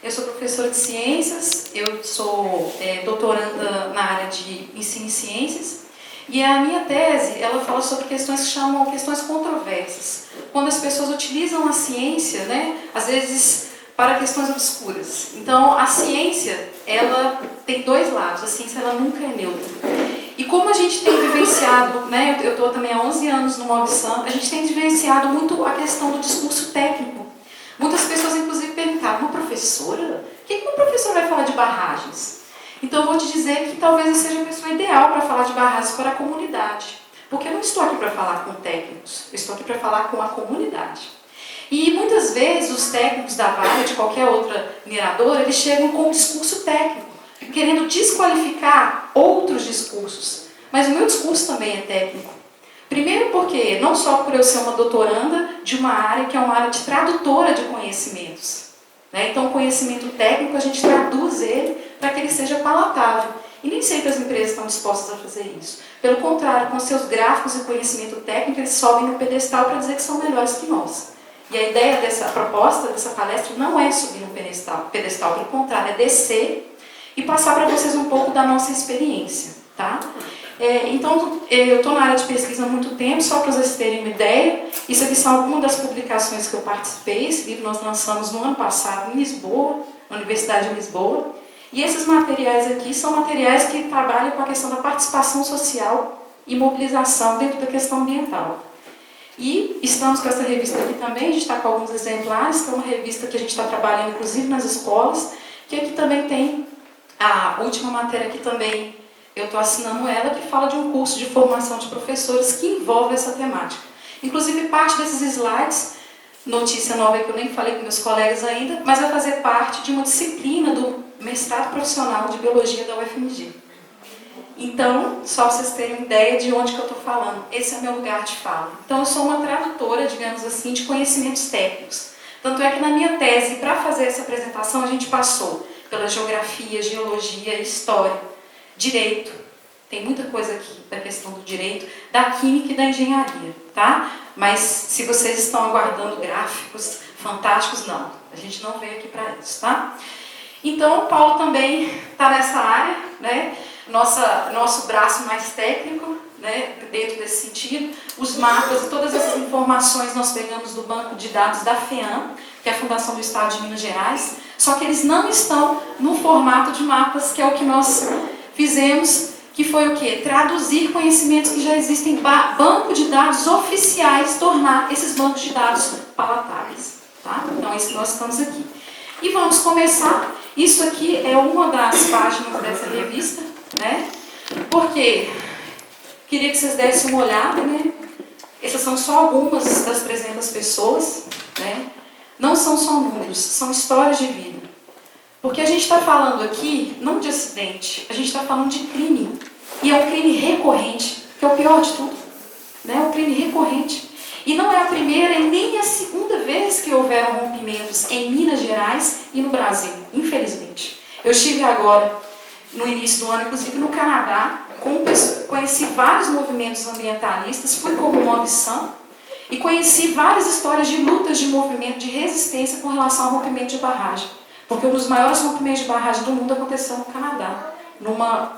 Eu sou professora de ciências, eu sou doutoranda na área de ensino em ciências, e a minha tese, ela fala sobre questões que chamam questões controversas. Quando as pessoas utilizam a ciência, né, às vezes para questões obscuras. Então, a ciência, ela tem dois lados, a ciência ela nunca é neutra. E como a gente tem vivenciado, né, eu estou também há 11 anos no Mobsan, a gente tem vivenciado muito a questão do discurso técnico. Muitas pessoas, inclusive, perguntaram, uma professora? O que uma professora vai falar de barragens? Então, eu vou te dizer que talvez eu seja a pessoa ideal para falar de barragens para a comunidade. Porque eu não estou aqui para falar com técnicos, eu estou aqui para falar com a comunidade. E muitas vezes os técnicos da Vale, de qualquer outra mineradora, eles chegam com um discurso técnico, querendo desqualificar outros discursos. Mas o meu discurso também é técnico. Primeiro porque, não só por eu ser uma doutoranda de uma área que é uma área de tradutora de conhecimentos. Né? Então, o conhecimento técnico, a gente traduz ele para que ele seja palatável. E nem sempre as empresas estão dispostas a fazer isso. Pelo contrário, com seus gráficos e conhecimento técnico, eles sobem no pedestal para dizer que são melhores que nós. E a ideia dessa proposta, dessa palestra, não é subir no pedestal, pelo contrário, é descer e passar para vocês um pouco da nossa experiência, tá? Então, eu estou na área de pesquisa há muito tempo, só para vocês terem uma ideia. Isso aqui são algumas das publicações que eu participei. Esse livro nós lançamos no ano passado em Lisboa, na Universidade de Lisboa. E esses materiais aqui são materiais que trabalham com a questão da participação social e mobilização dentro da questão ambiental. E estamos com essa revista aqui também, a gente está com alguns exemplares, que é uma revista que a gente está trabalhando inclusive nas escolas, que aqui também tem a última matéria aqui também, eu estou assinando ela, que fala de um curso de formação de professores que envolve essa temática. Inclusive parte desses slides, notícia nova que eu nem falei com meus colegas ainda, mas vai fazer parte de uma disciplina do mestrado profissional de biologia da UFMG. Então, só para vocês terem uma ideia de onde que eu estou falando, esse é o meu lugar de fala. Então, eu sou uma tradutora, digamos assim, de conhecimentos técnicos. Tanto é que na minha tese, para fazer essa apresentação, a gente passou pela geografia, geologia, história, direito. Tem muita coisa aqui da questão do direito, da química e da engenharia, tá? Mas se vocês estão aguardando gráficos fantásticos, não. A gente não veio aqui para isso, tá? Então, o Paulo também está nessa área, né? Nosso braço mais técnico, né, dentro desse sentido. Os mapas, todas essas informações nós pegamos do banco de dados da FEAM, que é a Fundação do Estado de Minas Gerais, só que eles não estão no formato de mapas, que é o que nós fizemos, que foi o quê? Traduzir conhecimentos que já existem em banco de dados oficiais, tornar esses bancos de dados palatáveis. Tá? Então, é isso que nós estamos aqui. E vamos começar. Isso aqui é uma das páginas dessa revista, né? Porque queria que vocês dessem uma olhada, né? Essas são só algumas das 300 pessoas, né? Não são só números, são histórias de vida. Porque a gente está falando aqui, não de acidente, a gente está falando de crime. E é um crime recorrente, que é o pior de tudo. Né? É um crime recorrente. E não é a primeira e nem a segunda vez que houveram rompimentos em Minas Gerais e no Brasil, infelizmente. Eu estive agora, no início do ano, inclusive no Canadá, conheci vários movimentos ambientalistas, fui como Mobsan e conheci várias histórias de lutas de movimento de resistência com relação ao rompimento de barragem. Porque um dos maiores rompimentos de barragem do mundo aconteceu no Canadá,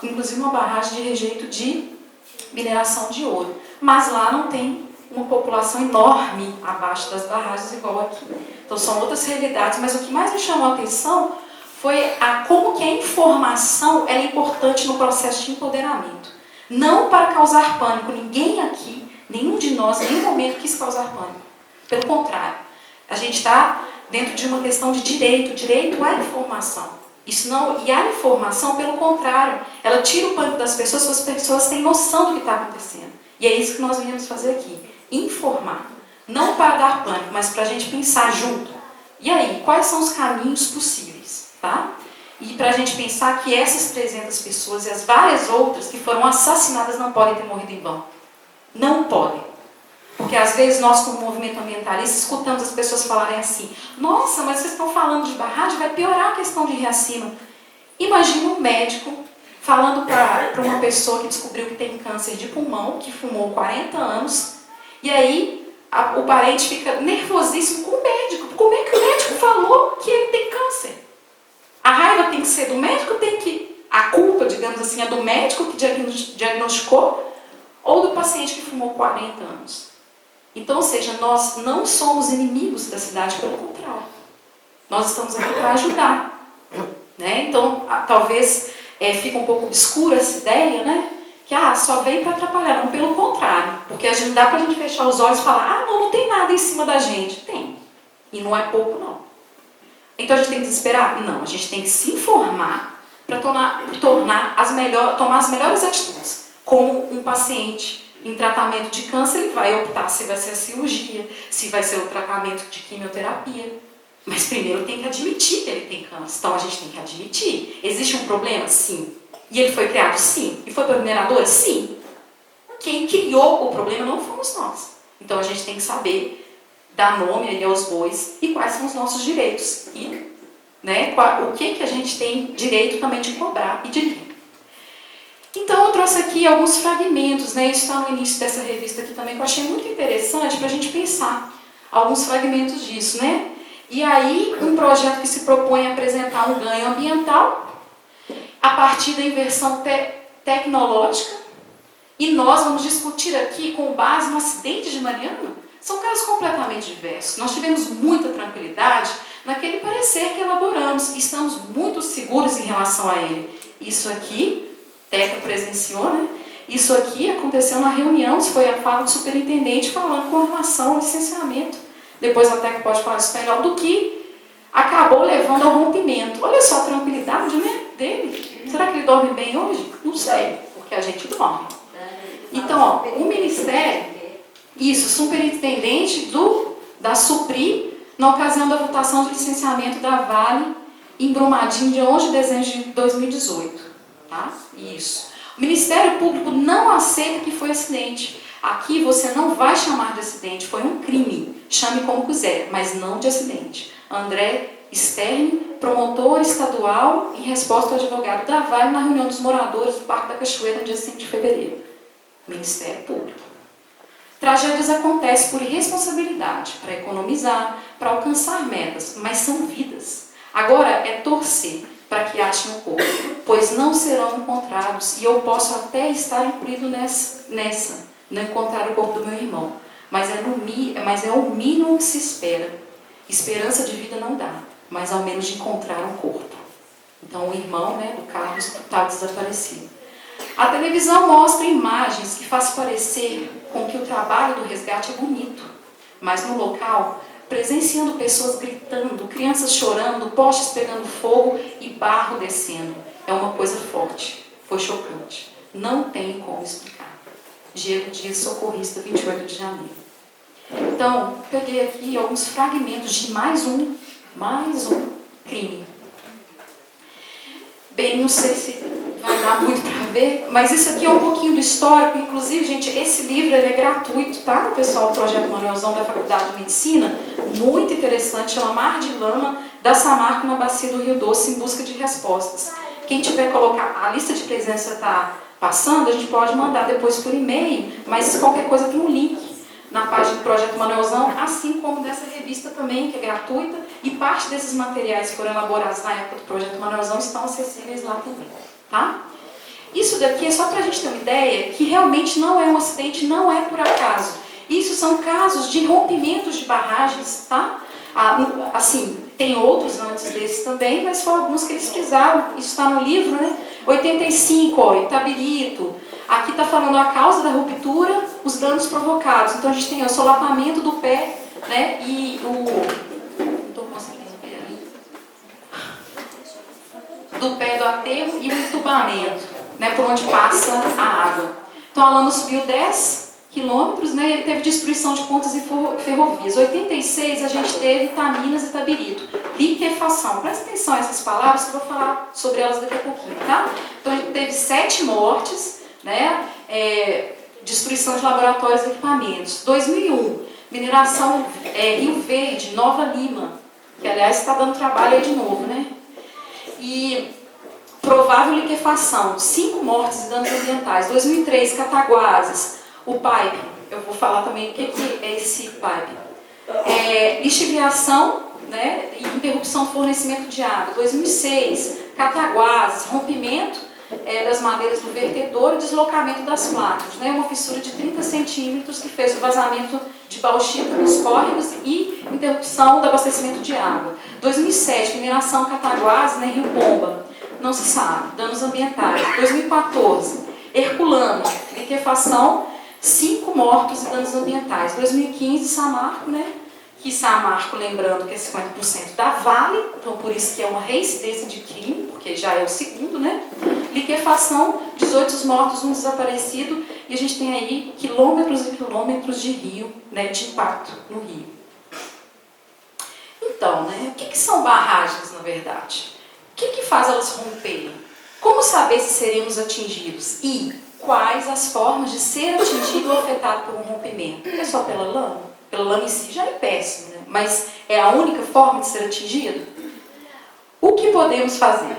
inclusive uma barragem de rejeito de mineração de ouro. Mas lá não tem uma população enorme abaixo das barragens igual aqui. Então são outras realidades, mas o que mais me chamou a atenção foi como que a informação é importante no processo de empoderamento. Não para causar pânico. Ninguém aqui, nenhum de nós, em nenhum momento quis causar pânico. Pelo contrário, a gente está dentro de uma questão de direito à informação. Isso não, e a informação, pelo contrário, ela tira o pânico das pessoas, se as pessoas têm noção do que está acontecendo. E é isso que nós viemos fazer aqui. Informar. Não para dar pânico, mas para a gente pensar junto. E aí, quais são os caminhos possíveis? Tá? E para a gente pensar que essas 300 pessoas e as várias outras que foram assassinadas não podem ter morrido em vão. Não podem. Porque às vezes nós, como movimento ambientalista, escutamos as pessoas falarem assim: nossa, mas vocês estão falando de barragem, vai piorar a questão de Riacima. Imagina um médico falando para uma pessoa que descobriu que tem câncer de pulmão, que fumou 40 anos, e aí o parente fica nervosíssimo com o médico. Como é que o médico falou que ele tem câncer? A raiva tem que ser do médico, a culpa, digamos assim, é do médico que diagnosticou ou do paciente que fumou 40 anos. Então, ou seja, nós não somos inimigos da cidade, pelo contrário. Nós estamos aqui para ajudar. Né? Então, talvez fique um pouco obscura essa ideia, né? Que só vem para atrapalhar. Não, pelo contrário. Porque não dá para a gente fechar os olhos e falar, não tem nada em cima da gente. Tem. E não é pouco, não. Então a gente tem que desesperar? Não, a gente tem que se informar para tomar as melhores atitudes. Como um paciente em tratamento de câncer, ele vai optar se vai ser a cirurgia, se vai ser o tratamento de quimioterapia. Mas primeiro tem que admitir que ele tem câncer. Então a gente tem que admitir. Existe um problema? Sim. E ele foi criado? Sim. E foi pela mineradora? Sim. Quem criou o problema não fomos nós. Então a gente tem que saber dar nome aí aos bois e quais são os nossos direitos. E o que a gente tem direito também de cobrar e de ler. Então eu trouxe aqui alguns fragmentos, né? Isso está no início dessa revista aqui também, que eu achei muito interessante para a gente pensar alguns fragmentos disso, né? E aí, um projeto que se propõe a apresentar um ganho ambiental a partir da inversão tecnológica, e nós vamos discutir aqui com base no acidente de Mariana. São casos completamente diversos. Nós tivemos muita tranquilidade naquele parecer que elaboramos e estamos muito seguros em relação a ele. Isso aqui, Teca presenciou, né? Isso aqui aconteceu na reunião, foi a fala do superintendente falando com relação ao licenciamento. Depois a Teca pode falar isso melhor, do que acabou levando ao rompimento. Olha só a tranquilidade, né, dele. Será que ele dorme bem hoje? Não sei, porque a gente dorme. Então, o Ministério, isso, superintendente da Supri, na ocasião da votação de licenciamento da Vale em Brumadinho, de 11 de dezembro de 2018. Tá? Isso. O Ministério Público não aceita que foi acidente. Aqui você não vai chamar de acidente, foi um crime. Chame como quiser, mas não de acidente. André Stern, promotor estadual, em resposta ao advogado da Vale na reunião dos moradores do Parque da Cachoeira no dia 5 de fevereiro. Ministério Público. Tragédias acontecem por irresponsabilidade, para economizar, para alcançar metas, mas são vidas. Agora é torcer para que achem o corpo, pois não serão encontrados, e eu posso até estar incluído nessa, não encontrar o corpo do meu irmão, mas é o mínimo que se espera. Esperança de vida não dá, mas ao menos de encontrar um corpo. Então o irmão, né, do Carlos está desaparecido. A televisão mostra imagens que fazem parecer com que o trabalho do resgate é bonito, mas no local, presenciando pessoas gritando, crianças chorando, postes pegando fogo e barro descendo, é uma coisa forte, foi chocante. Não tem como explicar. Diego Dias, socorrista, 28 de janeiro. Então, peguei aqui alguns fragmentos de mais um crime. Bem, não sei se vai dar muito para ver, mas isso aqui é um pouquinho do histórico. Inclusive, gente, esse livro ele é gratuito, tá? O pessoal do Projeto Manuelzão da Faculdade de Medicina, muito interessante, chama Mar de Lama, da Samarco na Bacia do Rio Doce, em busca de respostas. Quem tiver colocar, a lista de presença está passando, a gente pode mandar depois por e-mail, mas qualquer coisa tem um link na página do Projeto Manuelzão, assim como dessa revista também, que é gratuita, e parte desses materiais que foram elaborados na época do Projeto Manuelzão estão acessíveis lá também. Tá? Isso daqui é só para a gente ter uma ideia que realmente não é um acidente, não é por acaso. Isso são casos de rompimentos de barragens, tá? Assim, tem outros antes desses também, mas foram alguns que eles precisaram. Isso está no livro, né? 85, ó, Itabirito. Aqui está falando a causa da ruptura, os danos provocados. Então a gente tem o solapamento do pé, né? E do pé do aterro e o entubamento, né, por onde passa a água. Então a lama subiu 10 quilômetros, né, e ele teve destruição de pontes e ferrovias. 86 a gente teve Itaminas e Itabirito. Liquefação. Presta atenção a essas palavras que eu vou falar sobre elas daqui a pouquinho, tá? Então a gente teve 7 mortes, né, destruição de laboratórios e equipamentos. 2001, mineração Rio Verde, Nova Lima, que aliás está dando trabalho aí de novo, né? E provável liquefação, 5 mortes e danos ambientais. 2003, Cataguases, o pipe, eu vou falar também o que é esse pipe. Lixiviação né, e interrupção do fornecimento de água. 2006, Cataguases, rompimento das madeiras do vertedor e deslocamento das placas, né, uma fissura de 30 centímetros que fez o vazamento de bauxita nos córregos e interrupção do abastecimento de água. 2007, mineração Cataguases, né, Rio Pomba, não se sabe, danos ambientais. 2014, Herculano, liquefação, 5 mortos e danos ambientais. 2015, Samarco, né? Que Samarco, lembrando que é 50% da Vale, então por isso que é uma reincidência de crime, porque já é o segundo, né? Liquefação, 18 mortos, um desaparecido, e a gente tem aí quilômetros e quilômetros de rio, né? De impacto no rio. Então, né? O que são barragens, na verdade? O que faz elas romperem? Como saber se seremos atingidos? E quais as formas de ser atingido ou afetado por um rompimento? É só pela lama? Pela lama em si já é péssimo, né? Mas é a única forma de ser atingido? O que podemos fazer?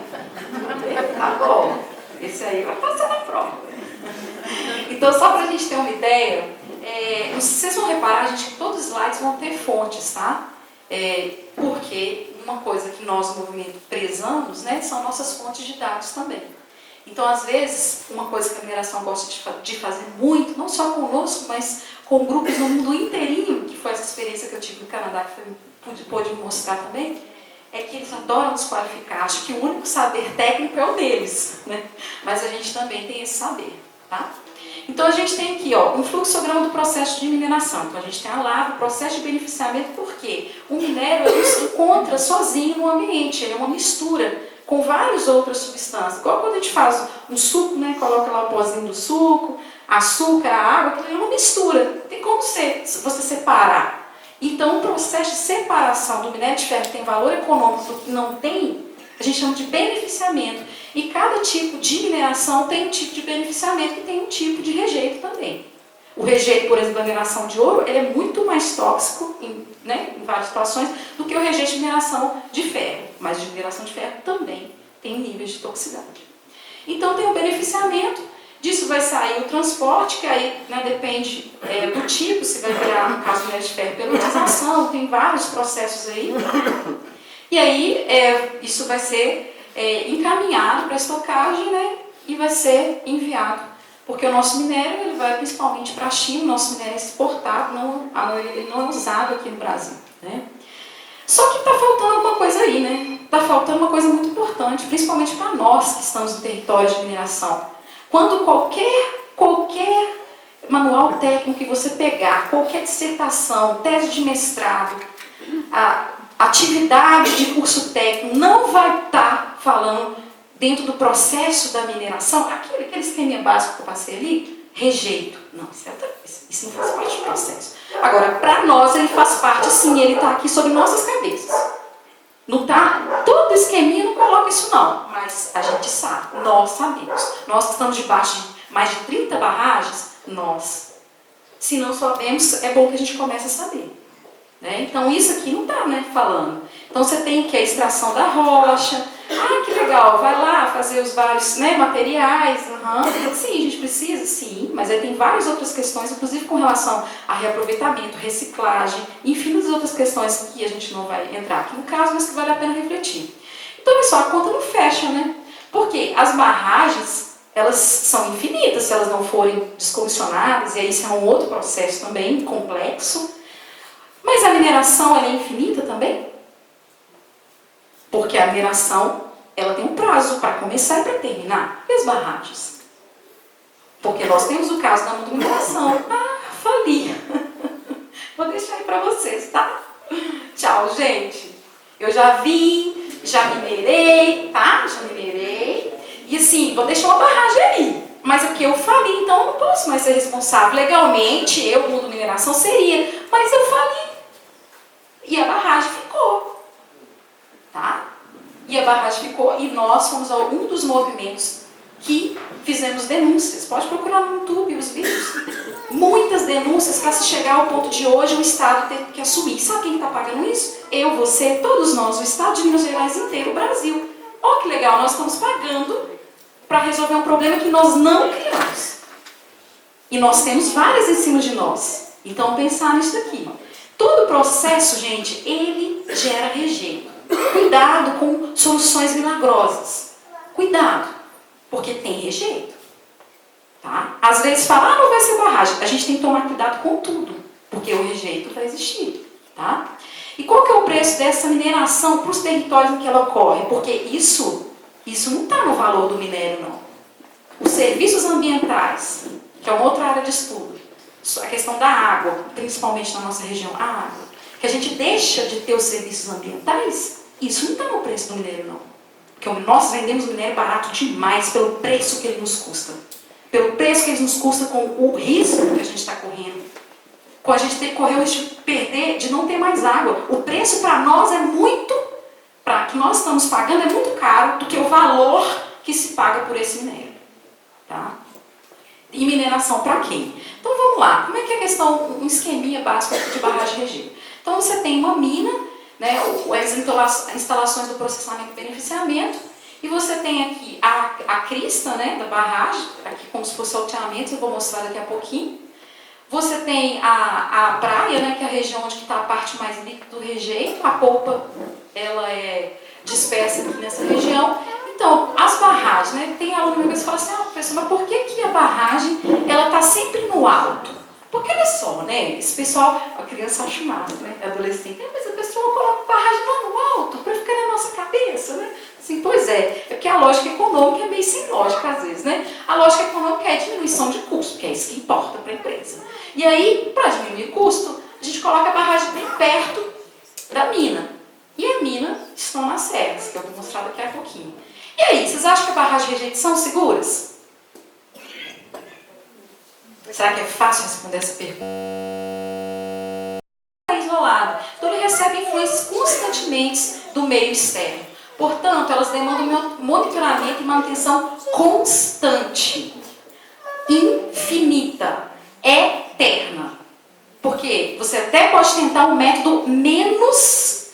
Tá bom, esse aí vai passar na prova. Então, só para a gente ter uma ideia, vocês vão reparar, gente, que todos os slides vão ter fontes, tá? Porque uma coisa que nós, no movimento, prezamos, né, são nossas fontes de dados também. Então, às vezes, uma coisa que a mineração gosta de fazer muito, não só conosco, mas com grupos no mundo inteirinho, que foi essa experiência que eu tive no Canadá, que pôde mostrar também, é que eles adoram desqualificar. Acho que o único saber técnico é o deles, né? Mas a gente também tem esse saber, tá? Então, a gente tem aqui, ó, um fluxograma do processo de mineração. Então, a gente tem a lavra, o processo de beneficiamento, por quê? O minério, ele se encontra sozinho no ambiente, ele é uma mistura com várias outras substâncias. Igual quando a gente faz um suco, né, coloca lá o pozinho do suco, açúcar, a água, aquilo é uma mistura. Tem como você separar. Então, o processo de separação do minério de ferro que tem valor econômico do que não tem, a gente chama de beneficiamento. E cada tipo de mineração tem um tipo de beneficiamento e tem um tipo de rejeito também. O rejeito, por exemplo, da mineração de ouro, ele é muito mais tóxico, né, em várias situações, do que o rejeito de mineração de ferro. Mas de mineração de ferro também tem níveis de toxicidade. Então, tem o beneficiamento, disso vai sair o transporte, que aí, né, depende do tipo, se vai virar, no caso do minério de ferro, peletização, tem vários processos aí. E aí, isso vai ser encaminhado para estocagem, né, e vai ser enviado. Porque o nosso minério ele vai principalmente para a China, o nosso minério é exportado, ele não é usado aqui no Brasil, né? Só que está faltando alguma coisa aí, né? Está faltando uma coisa muito importante, principalmente para nós que estamos no território de mineração. Quando qualquer manual técnico que você pegar, qualquer dissertação, tese de mestrado, atividade de curso técnico, não vai estar falando dentro do processo da mineração, aquele esquema básico que eu passei ali, rejeito. Não, isso não faz parte do processo. Agora, para nós, ele faz parte, sim, ele está aqui sobre nossas cabeças. Não tá, todo esqueminha não coloca isso não, mas a gente sabe, nós sabemos. Nós que estamos debaixo de mais de 30 barragens, nós. Se não sabemos, é bom que a gente comece a saber. Né? Então, isso aqui não está, né, falando. Então, você tem que a extração da rocha. Ah, que legal, vai lá fazer os vários, né, materiais. Uhum. Sim, a gente precisa, sim, mas aí tem várias outras questões, inclusive com relação a reaproveitamento, reciclagem, infinitas outras questões que a gente não vai entrar aqui no caso, mas que vale a pena refletir. Então, pessoal, a conta não fecha, né? Porque as barragens, elas são infinitas se elas não forem descomissionadas, e aí isso é um outro processo também complexo. Mas a mineração, ela é infinita também? Porque a mineração, ela tem um prazo para começar e para terminar. E as barragens? Porque nós temos o caso da mineração. Ah, fali. Vou deixar aí para vocês, tá? Tchau, gente. Eu já vim, já minerei, tá? Já minerei. E assim, vou deixar uma barragem aí. Mas é porque eu fali, então eu não posso mais ser responsável. Legalmente, eu, mundo mineração, seria. Mas eu fali. E a barragem ficou. Tá? E a barragem ficou. E nós fomos um dos movimentos que fizemos denúncias. Pode procurar no YouTube os vídeos. Muitas denúncias para se chegar ao ponto de hoje o Estado ter que assumir. Sabe quem está pagando isso? Eu, você, todos nós, o Estado de Minas Gerais inteiro, o Brasil. Olha que legal, nós estamos pagando para resolver um problema que nós não criamos. E nós temos várias em cima de nós. Então, pensar nisso aqui. Todo processo, gente, ele gera rejeito. Cuidado com soluções milagrosas. Cuidado, porque tem rejeito. Tá? Às vezes fala, não vai ser barragem. A gente tem que tomar cuidado com tudo, porque o rejeito vai existir. Tá? E qual que é o preço dessa mineração para os territórios em que ela ocorre? Porque isso não está no valor do minério, não. Os serviços ambientais, que é uma outra área de estudo, a questão da água, principalmente na nossa região, a água, que a gente deixa de ter os serviços ambientais, isso não está no preço do minério, não. Porque nós vendemos o minério barato demais pelo preço que ele nos custa. Pelo preço que ele nos custa com o risco que a gente está correndo. Com a gente ter que correr o risco de perder, de não ter mais água. O preço para nós é muito, para que nós estamos pagando, é muito caro do que o valor que se paga por esse minério. Tá? E mineração para quem? Então vamos lá, como é que é a questão, um esqueminha básico de barragem de rejeito? Então você tem uma mina, né, as instalações do processamento e beneficiamento, e você tem aqui a crista, né, da barragem, aqui como se fosse alteamento, eu vou mostrar daqui a pouquinho. Você tem a praia, né, que é a região onde está a parte mais líquida do rejeito, a polpa ela é dispersa aqui nessa região. Então, as barragens, né, tem aluno que fala assim, professor, mas por que a barragem ela está sempre no alto? Porque olha só, né, esse pessoal, a criança acha massa, né, adolescente, mas a pessoa coloca a barragem lá no alto para ficar na nossa cabeça, né? Assim, pois é porque a lógica econômica é meio sem lógica às vezes, né? A lógica econômica é a diminuição de custo, que é isso que importa para a empresa. E aí, para diminuir o custo, a gente coloca a barragem bem perto da mina. E a mina estão nas serras, que eu vou mostrar daqui a pouquinho. E aí, vocês acham que a barragem de rejeito são seguras? Será que é fácil responder essa pergunta? É isolado. Então, ele recebe influências constantemente do meio externo. Portanto, elas demandam monitoramento e manutenção constante, infinita, eterna. Porque você até pode tentar um método menos,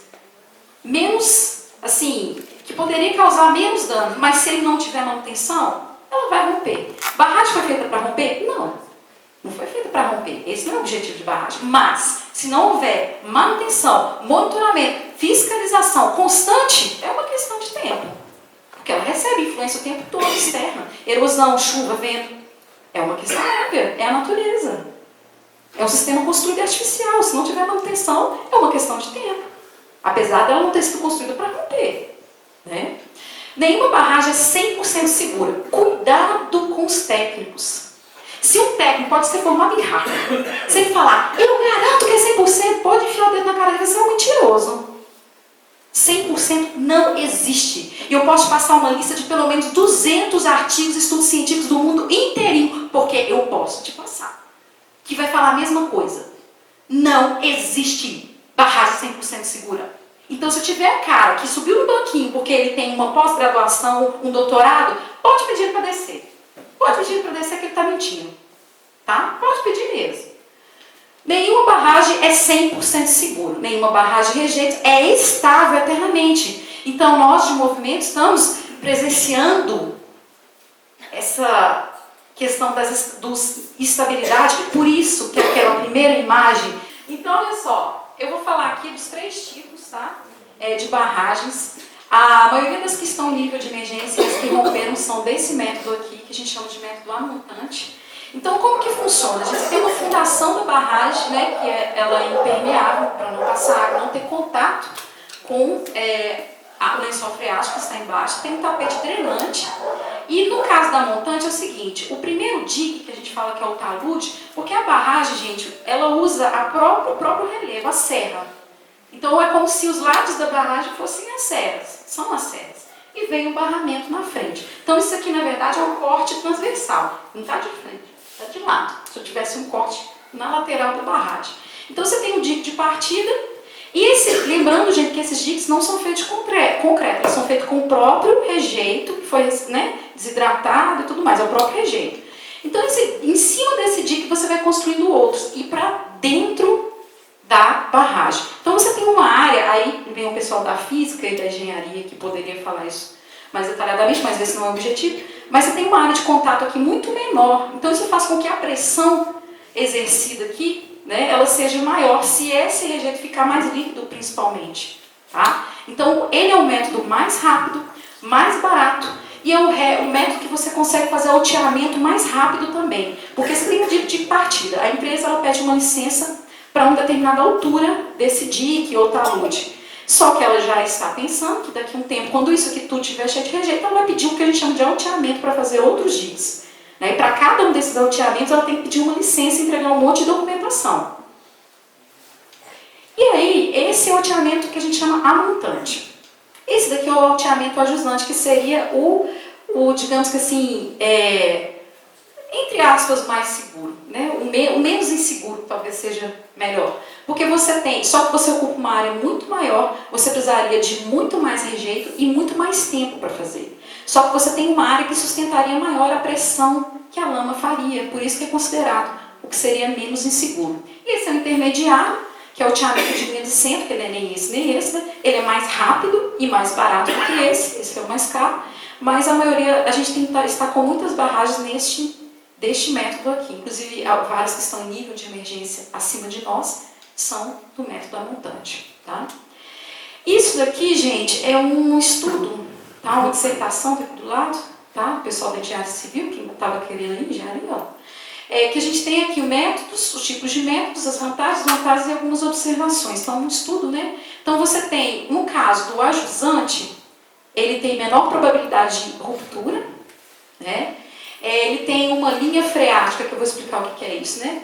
assim, que poderia causar menos dano, mas se ele não tiver manutenção, ela vai romper. Barragem foi feita para romper? Não foi feita para romper. Esse não é o objetivo de barragem. Mas, se não houver manutenção, monitoramento, fiscalização constante, é uma questão de tempo. Porque ela recebe influência o tempo todo externa. Erosão, chuva, vento. É uma questão óbvia. É a natureza. É um sistema construído artificial. Se não tiver manutenção, é uma questão de tempo. Apesar dela não ter sido construída para romper. Né? Nenhuma barragem é 100% segura. Cuidado com os técnicos. Se um técnico pode ser formado em Harvard, se ele falar, eu garanto que é 100%, pode enfiar o dedo na cara dele, você é um mentiroso. 100% não existe. E eu posso passar uma lista de pelo menos 200 artigos, estudos científicos do mundo inteirinho, porque eu posso te passar. Que vai falar a mesma coisa. Não existe barragem 100% segura. Então, se tiver cara que subiu no banquinho porque ele tem uma pós-graduação, um doutorado, pode pedir para descer. Pode pedir para descer que ele está mentindo. Tá? Pode pedir mesmo. Nenhuma barragem é 100% segura. Nenhuma barragem de rejeito é estável eternamente. Então, nós de movimento estamos presenciando essa questão dos estabilidade. Por isso que aquela primeira imagem... Então, olha só. Eu vou falar aqui dos 3 tipos, tá? De barragens. A maioria das que estão em nível de emergência e as que romperam são desse método aqui, que a gente chama de método amontante. Então, como que funciona? A gente tem uma fundação da barragem, né, que ela é impermeável para não passar água, não ter contato com o lençol freático que está embaixo. Tem um tapete drenante. E no caso da montante é o seguinte, o primeiro dique, que a gente fala que é o talude, porque a barragem, gente, ela usa o próprio relevo, a serra. Então, é como se os lados da barragem fossem as serras, são as serras. E vem um barramento na frente. Então, isso aqui, na verdade, é um corte transversal. Não está de frente, está de lado. Se eu tivesse um corte na lateral da barragem. Então, você tem um dique de partida. E lembrando, gente, que esses diques não são feitos de concreto. Eles são feitos com o próprio rejeito, que foi, né, desidratado e tudo mais. É o próprio rejeito. Então, em cima desse dique, você vai construindo outros. E para dentro da barragem. Então você tem uma área, aí vem o pessoal da física e da engenharia que poderia falar isso mais detalhadamente, mas esse não é o objetivo, mas você tem uma área de contato aqui muito menor, então isso faz com que a pressão exercida aqui, né, ela seja maior, se esse rejeito ficar mais líquido principalmente, tá? Então, ele é o método mais rápido, mais barato, e é o método que você consegue fazer o alteamento mais rápido também. Porque você tem de partida. A empresa ela pede uma licença para uma determinada altura desse dique ou talude. Só que ela já está pensando que daqui a um tempo, quando isso aqui tudo estiver cheio de rejeito, ela vai pedir o que a gente chama de alteamento para fazer outros diques. Né? E para cada um desses alteamentos, ela tem que pedir uma licença e entregar um monte de documentação. E aí, esse é o alteamento que a gente chama amontante. Esse daqui é o alteamento ajustante, que seria digamos que assim, entre aspas, mais seguro. Né? O menos inseguro, talvez seja melhor. Porque você tem, só que você ocupa uma área muito maior, você precisaria de muito mais rejeito e muito mais tempo para fazer. Só que você tem uma área que sustentaria maior a pressão que a lama faria, por isso que é considerado o que seria menos inseguro. E esse é o intermediário, que é o alteamento de linha de centro, que não é nem esse nem esse, né? Ele é mais rápido e mais barato do que esse é o mais caro, mas a maioria, a gente tem que estar com muitas barragens deste método aqui. Inclusive, várias que estão em nível de emergência acima de nós são do método amontante. Tá? Isso daqui, gente, é um estudo, tá? Uma dissertação aqui do lado, tá? O pessoal da engenharia civil, que estava querendo aí, engenharia, ó. Que a gente tem aqui os tipos de métodos, as vantagens, desvantagens e algumas observações. Então, um estudo, né? Então, você tem, no caso do ajusante, ele tem menor probabilidade de ruptura, né? Ele tem uma linha freática, que eu vou explicar o que é isso, né?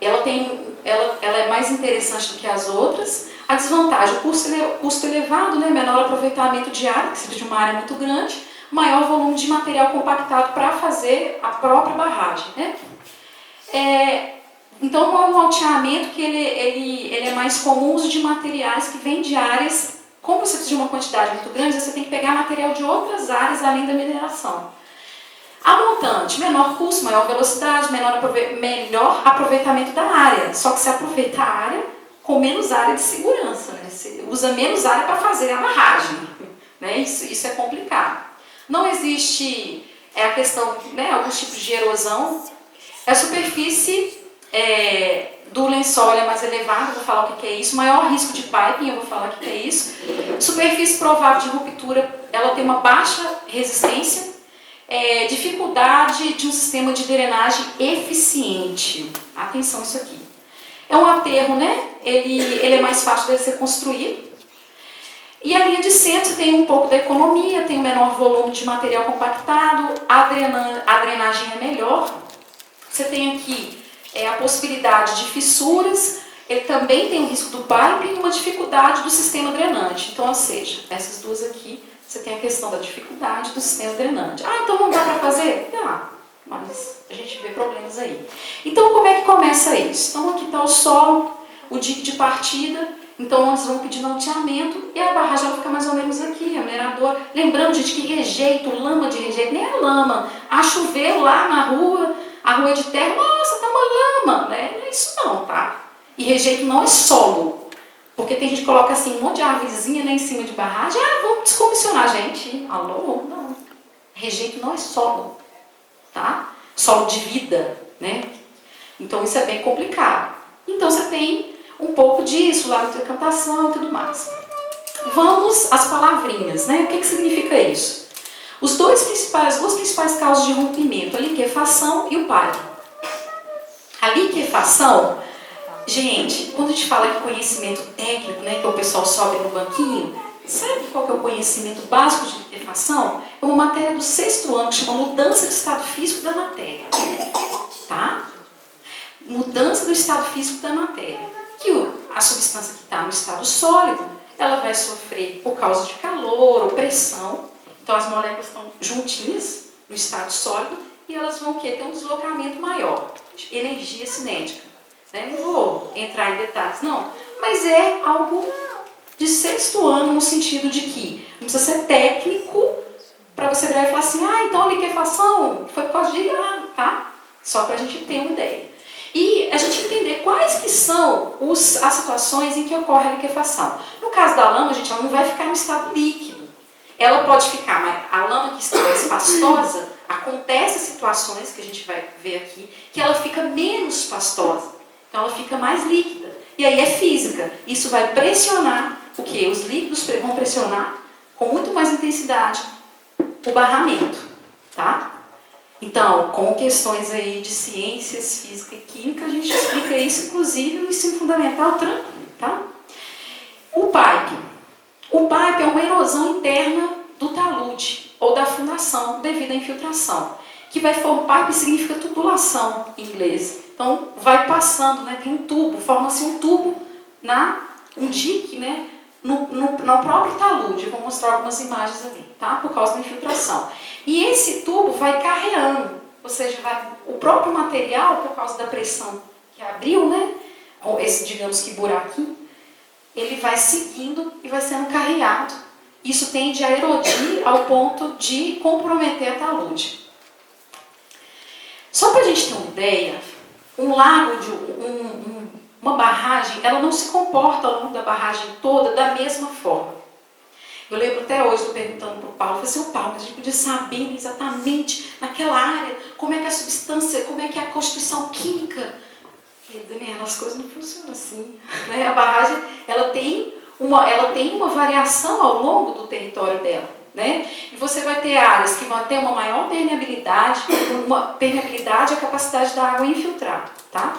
Ela é mais interessante do que as outras. A desvantagem, o custo elevado, né? Menor aproveitamento de área, que seja de uma área muito grande, maior volume de material compactado para fazer a própria barragem. Né? Então, é um alteamento que ele é mais comum uso de materiais que vêm de áreas, como você precisa de uma quantidade muito grande, você tem que pegar material de outras áreas além da mineração. A montante, menor custo, maior velocidade, melhor aproveitamento da área, só que você aproveita a área com menos área de segurança, né? Você usa menos área para fazer a barragem. Né? Isso é complicado. Não existe a questão, né, alguns tipos de erosão. A superfície do lençol é mais elevada, vou falar o que é isso. Maior risco de piping, eu vou falar o que é isso. Superfície provável de ruptura, ela tem uma baixa resistência. Dificuldade de um sistema de drenagem eficiente. Atenção isso aqui. É um aterro, né? Ele é mais fácil de ser construído. E a linha de centro tem um pouco da economia, tem um menor volume de material compactado, a drenagem é melhor. Você tem aqui a possibilidade de fissuras, ele também tem o risco do pipe e uma dificuldade do sistema drenante. Então, ou seja, essas duas aqui, você tem a questão da dificuldade do sistema drenante. Então não dá para fazer? Dá, mas a gente vê problemas aí. Então, como é que começa isso? Então, aqui está o solo, o dique de partida. Então, nós vamos pedir alteamento e a barragem vai ficar mais ou menos aqui, a mineradora. Lembrando, gente, que rejeito, lama de rejeito, nem é lama. Choveu lá na rua, a rua é de terra, nossa, tá uma lama. Né? Não é isso não, tá? E rejeito não é solo. Porque tem gente que coloca assim, um monte de árvorezinha, né, em cima de barragem. Vamos descomissionar, gente. Alô? Não. Rejeito não é solo, tá? Solo de vida, né? Então, isso é bem complicado. Então, você tem um pouco disso, lá de decantação e tudo mais. Vamos às palavrinhas, né? O que significa isso? As duas principais causas de rompimento, a liquefação e o paro. A liquefação, gente, quando a gente fala de conhecimento técnico, né, que o pessoal sobe no banquinho, sabe qual que é o conhecimento básico de liquefação? É uma matéria do 6º ano, que chama mudança de estado físico da matéria. Tá? Mudança do estado físico da matéria. Que a substância que está no estado sólido, ela vai sofrer por causa de calor ou pressão. Então, as moléculas estão juntinhas no estado sólido e elas vão ter um deslocamento maior, de energia cinética. Né? Não vou entrar em detalhes, não. Mas é algo de 6º ano, no sentido de que não precisa ser técnico para você virar e falar assim, então a liquefação foi por causa de água, tá? Só para a gente ter uma ideia. E a gente entender quais que são as situações em que ocorre a liquefação. No caso da lama, gente, ela não vai ficar no estado líquido. Ela pode ficar, mas a lama que está mais pastosa, acontece situações que a gente vai ver aqui, que ela fica menos pastosa. Então ela fica mais líquida. E aí é física. Isso vai pressionar o quê? Os líquidos vão pressionar com muito mais intensidade o barramento, tá? Então, com questões aí de ciências, física e química, a gente explica isso, inclusive, no ensino fundamental tranquilo, tá? O pipe. O pipe é uma erosão interna do talude, ou da fundação, devido à infiltração. Que vai formar, pipe significa tubulação em inglês. Então, vai passando, né? Tem um tubo, forma-se um tubo, um dique, né? No próprio talude. Eu vou mostrar algumas imagens ali, tá? Por causa da infiltração. E esse tubo vai carreando, ou seja, o próprio material, por causa da pressão que abriu, né? Esse, digamos que buraquinho, ele vai seguindo e vai sendo carreado. Isso tende a erodir ao ponto de comprometer a talude. Só para a gente ter uma ideia, um lago, uma barragem, ela não se comporta ao longo da barragem toda da mesma forma. Eu lembro até hoje, estou perguntando para o Paulo, eu falei assim, Paulo, mas a gente podia saber exatamente naquela área como é que a substância, como é que é a constituição química. Daniela, as coisas não funcionam assim. Né? A barragem, ela tem uma variação ao longo do território dela. Né? E você vai ter áreas que vão ter uma maior permeabilidade e a capacidade da água infiltrar. Tá?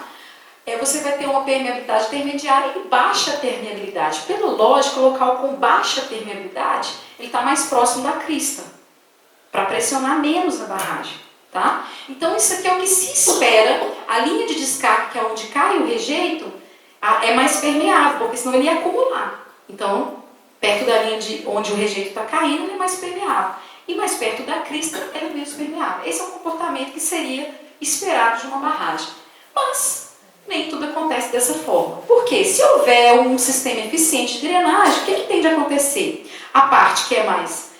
Você vai ter uma permeabilidade intermediária e baixa permeabilidade. Pela lógica, o local com baixa permeabilidade, ele está mais próximo da crista, para pressionar menos na barragem. Tá? Então, isso aqui é o que se espera. A linha de descarga, que é onde cai o rejeito, é mais permeável, porque senão ele ia acumular. Então, perto da linha onde o rejeito está caindo, ele é mais permeável. E mais perto da crista, ele é menos permeável. Esse é um comportamento que seria esperado de uma barragem. Mas nem tudo acontece dessa forma. Porque se houver um sistema eficiente de drenagem, o que tem de acontecer? A parte que é mais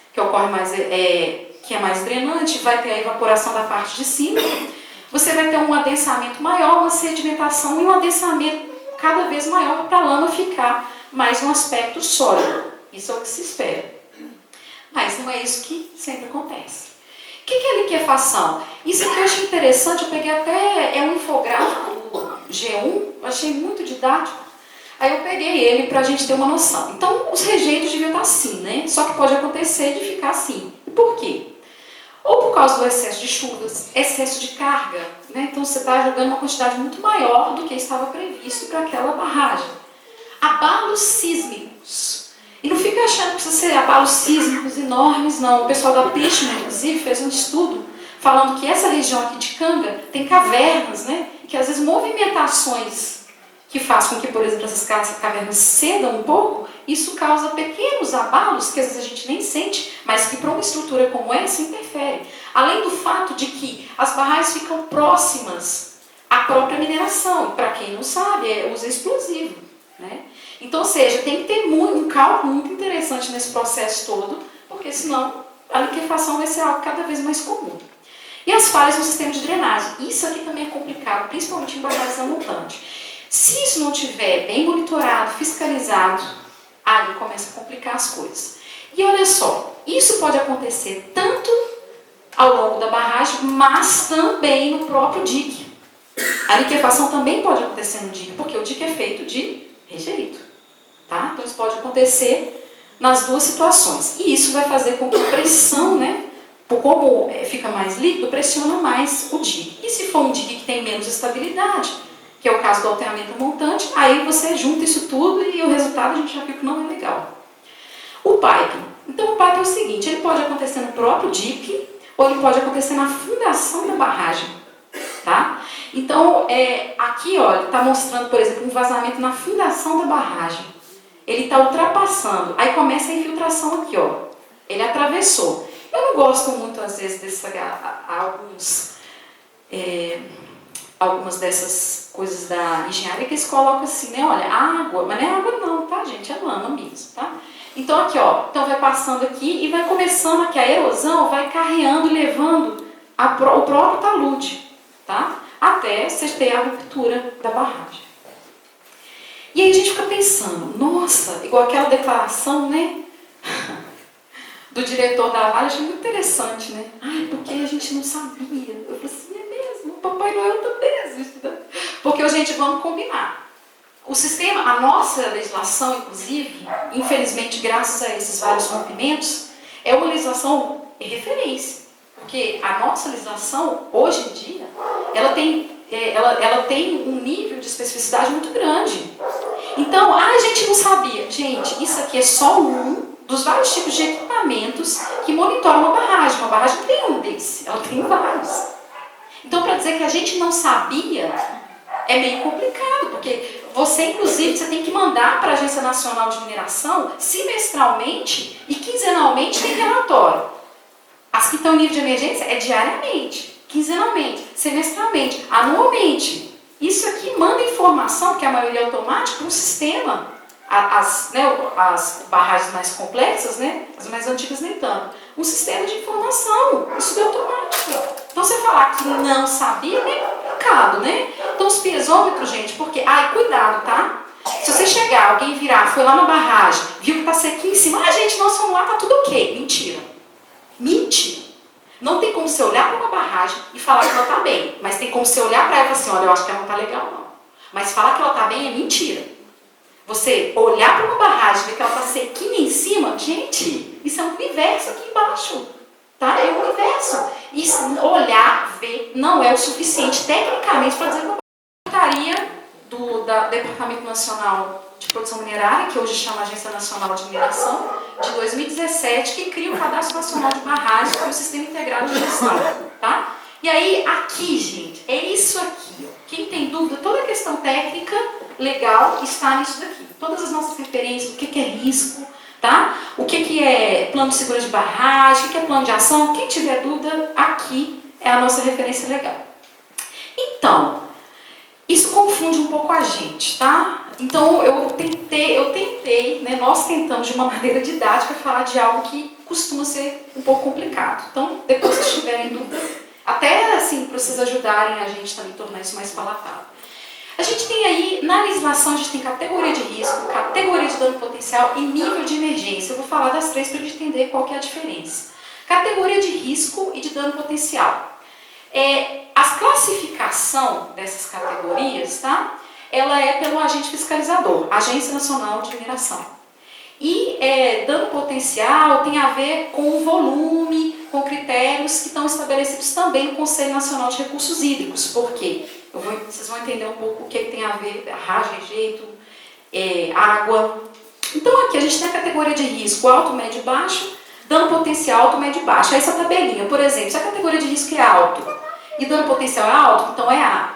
drenante, vai ter a evaporação da parte de cima, você vai ter um adensamento maior, uma sedimentação e um adensamento cada vez maior para a lama ficar mais um aspecto sólido. Isso é o que se espera. Mas não é isso que sempre acontece. O que é liquefação? Isso aqui eu achei interessante, eu peguei até um infográfico do G1, achei muito didático. Aí eu peguei ele para a gente ter uma noção. Então, os rejeitos deviam estar assim, né? Só que pode acontecer de ficar assim. Por quê? Ou por causa do excesso de chuvas, excesso de carga, né? Então você está jogando uma quantidade muito maior do que estava previsto para aquela barragem. Abalos sísmicos. E não fica achando que precisa ser abalos sísmicos enormes, não. O pessoal da Pichman, inclusive, fez um estudo falando que essa região aqui de Canga tem cavernas, né? Que às vezes movimentações que faz com que, por exemplo, essas cavernas cedam um pouco, isso causa pequenos abalos que às vezes a gente nem sente, mas que para uma estrutura como essa interfere. Além do fato de que as barragens ficam próximas à própria mineração, para quem não sabe, usa explosivo. Né? Então, ou seja, tem que ter um cálculo muito interessante nesse processo todo, porque senão a liquefação vai ser algo cada vez mais comum. E as falhas no sistema de drenagem. Isso aqui também é complicado, principalmente em barragens a montante. Se isso não estiver bem monitorado, fiscalizado, aí começa a complicar as coisas. E olha só, isso pode acontecer tanto ao longo da barragem, mas também no próprio dique. A liquefação também pode acontecer no dique, porque o dique é feito de rejeito. Tá? Então isso pode acontecer nas duas situações. E isso vai fazer com que a pressão, né, como fica mais líquido, pressiona mais o dique. E se for um dique que tem menos estabilidade, que é o caso do alteamento montante, aí você junta isso tudo e o resultado a gente já viu que não é legal. O pipe. Então o pipe é o seguinte, ele pode acontecer no próprio dique ou ele pode acontecer na fundação da barragem. Tá? Então, aqui ó, ele está mostrando, por exemplo, um vazamento na fundação da barragem. Ele está ultrapassando, aí começa a infiltração aqui, ó. Ele atravessou. Eu não gosto muito, às vezes, algumas dessas coisas da engenharia que eles colocam assim, né? Olha, água, mas não é água não, tá, gente? É lama mesmo, tá? Então aqui, ó, então vai passando aqui e vai começando aqui, a erosão vai carreando, levando o próprio talude, tá? Até você ter a ruptura da barragem. E aí a gente fica pensando, nossa, igual aquela declaração, né? Do diretor da Vale, achei muito interessante, né? Ai, porque a gente não sabia. Eu falei assim, é mesmo, o Papai Noel também existe. Porque, gente, vamos combinar. O sistema, a nossa legislação, inclusive, infelizmente, graças a esses vários rompimentos, é uma legislação referência. Porque a nossa legislação, hoje em dia, ela tem um nível de especificidade muito grande. Então, a gente não sabia. Gente, isso aqui é só um dos vários tipos de equipamentos que monitoram uma barragem. Uma barragem tem um desse, ela tem vários. Então, para dizer que a gente não sabia, é meio complicado, porque você, inclusive, você tem que mandar para a Agência Nacional de Mineração, semestralmente e quinzenalmente tem relatório. As que estão em nível de emergência é diariamente, quinzenalmente, semestralmente, anualmente. Isso aqui manda informação, que a maioria é automática, para um sistema. As barragens mais complexas, né? As mais antigas nem tanto. Um sistema de informação, isso é automático. Então você falar que não sabia, é complicado, né? Então os piezômetros, gente, porque... Ai, cuidado, tá? Se você chegar, alguém virar, foi lá na barragem, viu que tá sequinho em cima, gente, nós fomos lá, tá tudo ok. Mentira. Mentira. Não tem como você olhar para uma barragem e falar que ela tá bem. Mas tem como você olhar para ela e falar assim, olha, eu acho que ela não tá legal, não. Mas falar que ela tá bem é mentira. Você olhar para uma barragem e ver que ela está sequinha em cima, gente, isso é um universo aqui embaixo, tá? É um universo. Isso, olhar, ver, não é o suficiente tecnicamente para dizer que uma portaria do Departamento Nacional de Produção Minerária, que hoje chama Agência Nacional de Mineração, de 2017, que cria o Cadastro Nacional de Barragens para o Sistema Integrado de Gestão, tá? E aí, aqui, gente, é isso aqui, ó. Quem tem dúvida, toda a questão técnica, legal, está nisso daqui. Todas as nossas referências, o que é risco, tá? O que é plano de segurança de barragem, o que é plano de ação. Quem tiver dúvida, aqui é a nossa referência legal. Então, isso confunde um pouco a gente, tá? Então, eu tentei, né, nós tentamos de uma maneira didática falar de algo que costuma ser um pouco complicado. Então, depois que tiverem dúvida, até assim, para vocês ajudarem a gente também a tornar isso mais palatável. A gente tem aí, na legislação, a gente tem categoria de risco, categoria de dano potencial e nível de emergência. Eu vou falar das três para a gente entender qual que é a diferença. Categoria de risco e de dano potencial. A classificação dessas categorias, tá? Ela é pelo agente fiscalizador, Agência Nacional de Mineração. E dano potencial tem a ver com o volume, com critérios que estão estabelecidos também no Conselho Nacional de Recursos Hídricos. Por quê? Vocês vão entender um pouco o que tem a ver, barragem, rejeito, água. Então aqui a gente tem a categoria de risco alto, médio e baixo, dano potencial alto, médio e baixo. Aí essa tabelinha, por exemplo, se a categoria de risco é alto e dano potencial é alto, então é A.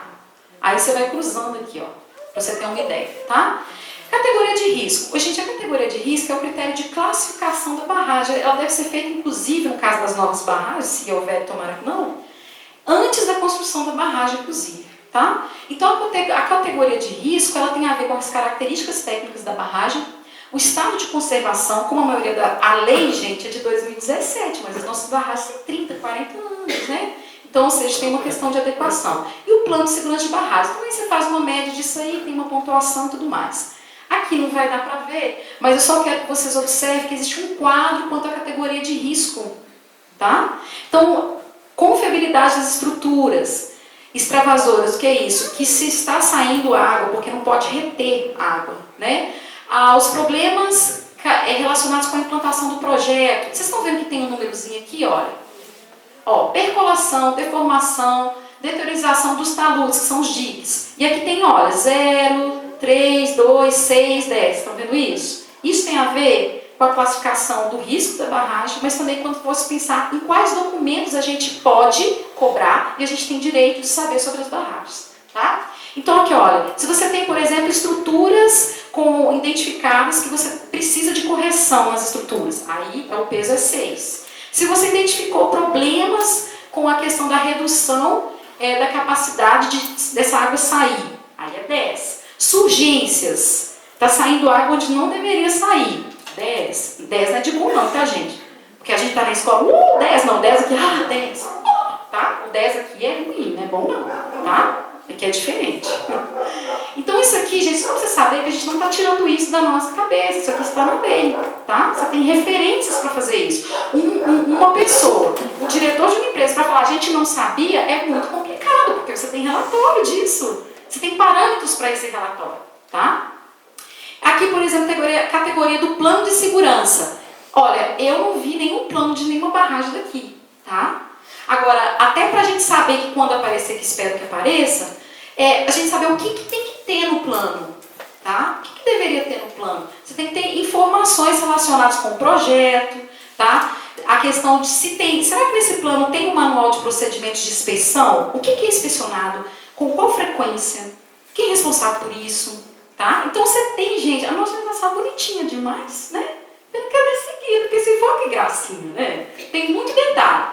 Aí você vai cruzando aqui, ó, para você ter uma ideia, tá? Categoria de risco. Gente, a categoria de risco é o critério de classificação da barragem. Ela deve ser feita, inclusive, no caso das novas barragens, se houver, tomara que não, antes da construção da barragem, inclusive. Tá? Então, a categoria de risco ela tem a ver com as características técnicas da barragem, o estado de conservação, como a maioria a lei, gente, é de 2017, mas as nossas barragens têm 30, 40 anos, né? Então, ou seja, tem uma questão de adequação. E o plano de segurança de barragem, então aí você faz uma média disso aí, tem uma pontuação e tudo mais. Aqui não vai dar para ver, mas eu só quero que vocês observem que existe um quadro quanto à categoria de risco, tá? Então, confiabilidade das estruturas, extravasoras, o que é isso? Que se está saindo água, porque não pode reter água, né? Os problemas relacionados com a implantação do projeto. Vocês estão vendo que tem um númerozinho aqui, olha. Ó, percolação, deformação, deteriorização dos taludes, que são os diques. E aqui tem, olha, 0, 3, 2, 6, 10. Estão vendo isso? Isso tem a ver com a classificação do risco da barragem, mas também quando fosse pensar em quais documentos a gente pode cobrar e a gente tem direito de saber sobre as barragens, tá? Então aqui, olha, se você tem, por exemplo, estruturas identificadas que você precisa de correção nas estruturas, aí o peso é 6. Se você identificou problemas com a questão da redução da capacidade dessa água sair, aí é 10. Surgências, está saindo água onde não deveria sair, 10. 10 não é de bom não, tá, gente? Porque a gente tá na escola, 10 não, 10 aqui, 10. Tá? O 10 aqui é ruim, não é bom não, tá? Aqui é diferente. Então isso aqui, gente, só pra você saber que a gente não tá tirando isso da nossa cabeça, isso aqui está na lei, tá? Você tem referências para fazer isso. Uma pessoa, um diretor de uma empresa, para falar, a gente não sabia, é muito complicado, porque você tem relatório disso. Você tem parâmetros para esse relatório. tá? Aqui, por exemplo, categoria do plano de segurança. Olha, eu não vi nenhum plano de nenhuma barragem daqui, tá? Agora, até pra gente saber que quando aparecer, que espero que apareça, a gente saber o que tem que ter no plano, tá? O que deveria ter no plano? Você tem que ter informações relacionadas com o projeto, tá? A questão de será que nesse plano tem um manual de procedimentos de inspeção? O que é inspecionado? Com qual frequência? Quem é responsável por isso? Tá? Então você tem, gente, a nossa legislação é bonitinha demais, né? Eu não quero nem seguir, porque se for que gracinha, né? Tem muito detalhe.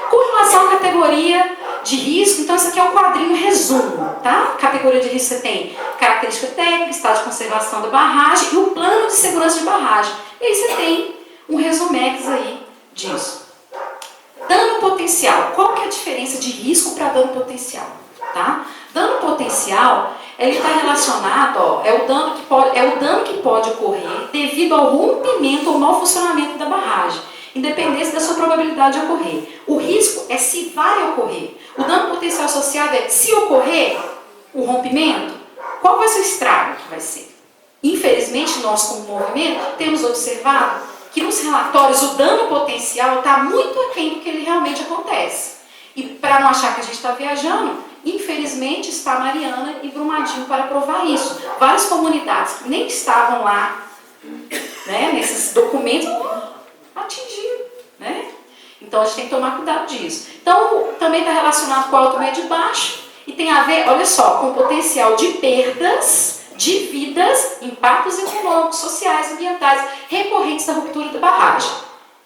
Com relação à categoria de risco, então isso aqui é um quadrinho resumo, tá? Categoria de risco você tem característica técnica, estado de conservação da barragem e o plano de segurança de barragem. E aí você tem um resumex aí disso. Dano potencial. Qual que é a diferença de risco para dano potencial? Tá? Dano potencial, ele está relacionado, ó, é o dano que pode ocorrer devido ao rompimento ou mau funcionamento da barragem, independente da sua probabilidade de ocorrer. O risco é se vai ocorrer. O dano potencial associado é se ocorrer o rompimento, qual vai ser o estrago que vai ser? Infelizmente, nós como movimento temos observado que nos relatórios o dano potencial está muito aquém do que ele realmente acontece. E para não achar que a gente está viajando, infelizmente está Mariana e Brumadinho para provar isso. Várias comunidades que nem estavam lá, né, nesses documentos, atingiram, né? Então a gente tem que tomar cuidado disso. Então também está relacionado com alto, médio e baixo e tem a ver, olha só, com o potencial de perdas de vidas, impactos econômicos, sociais, ambientais, recorrentes da ruptura da barragem.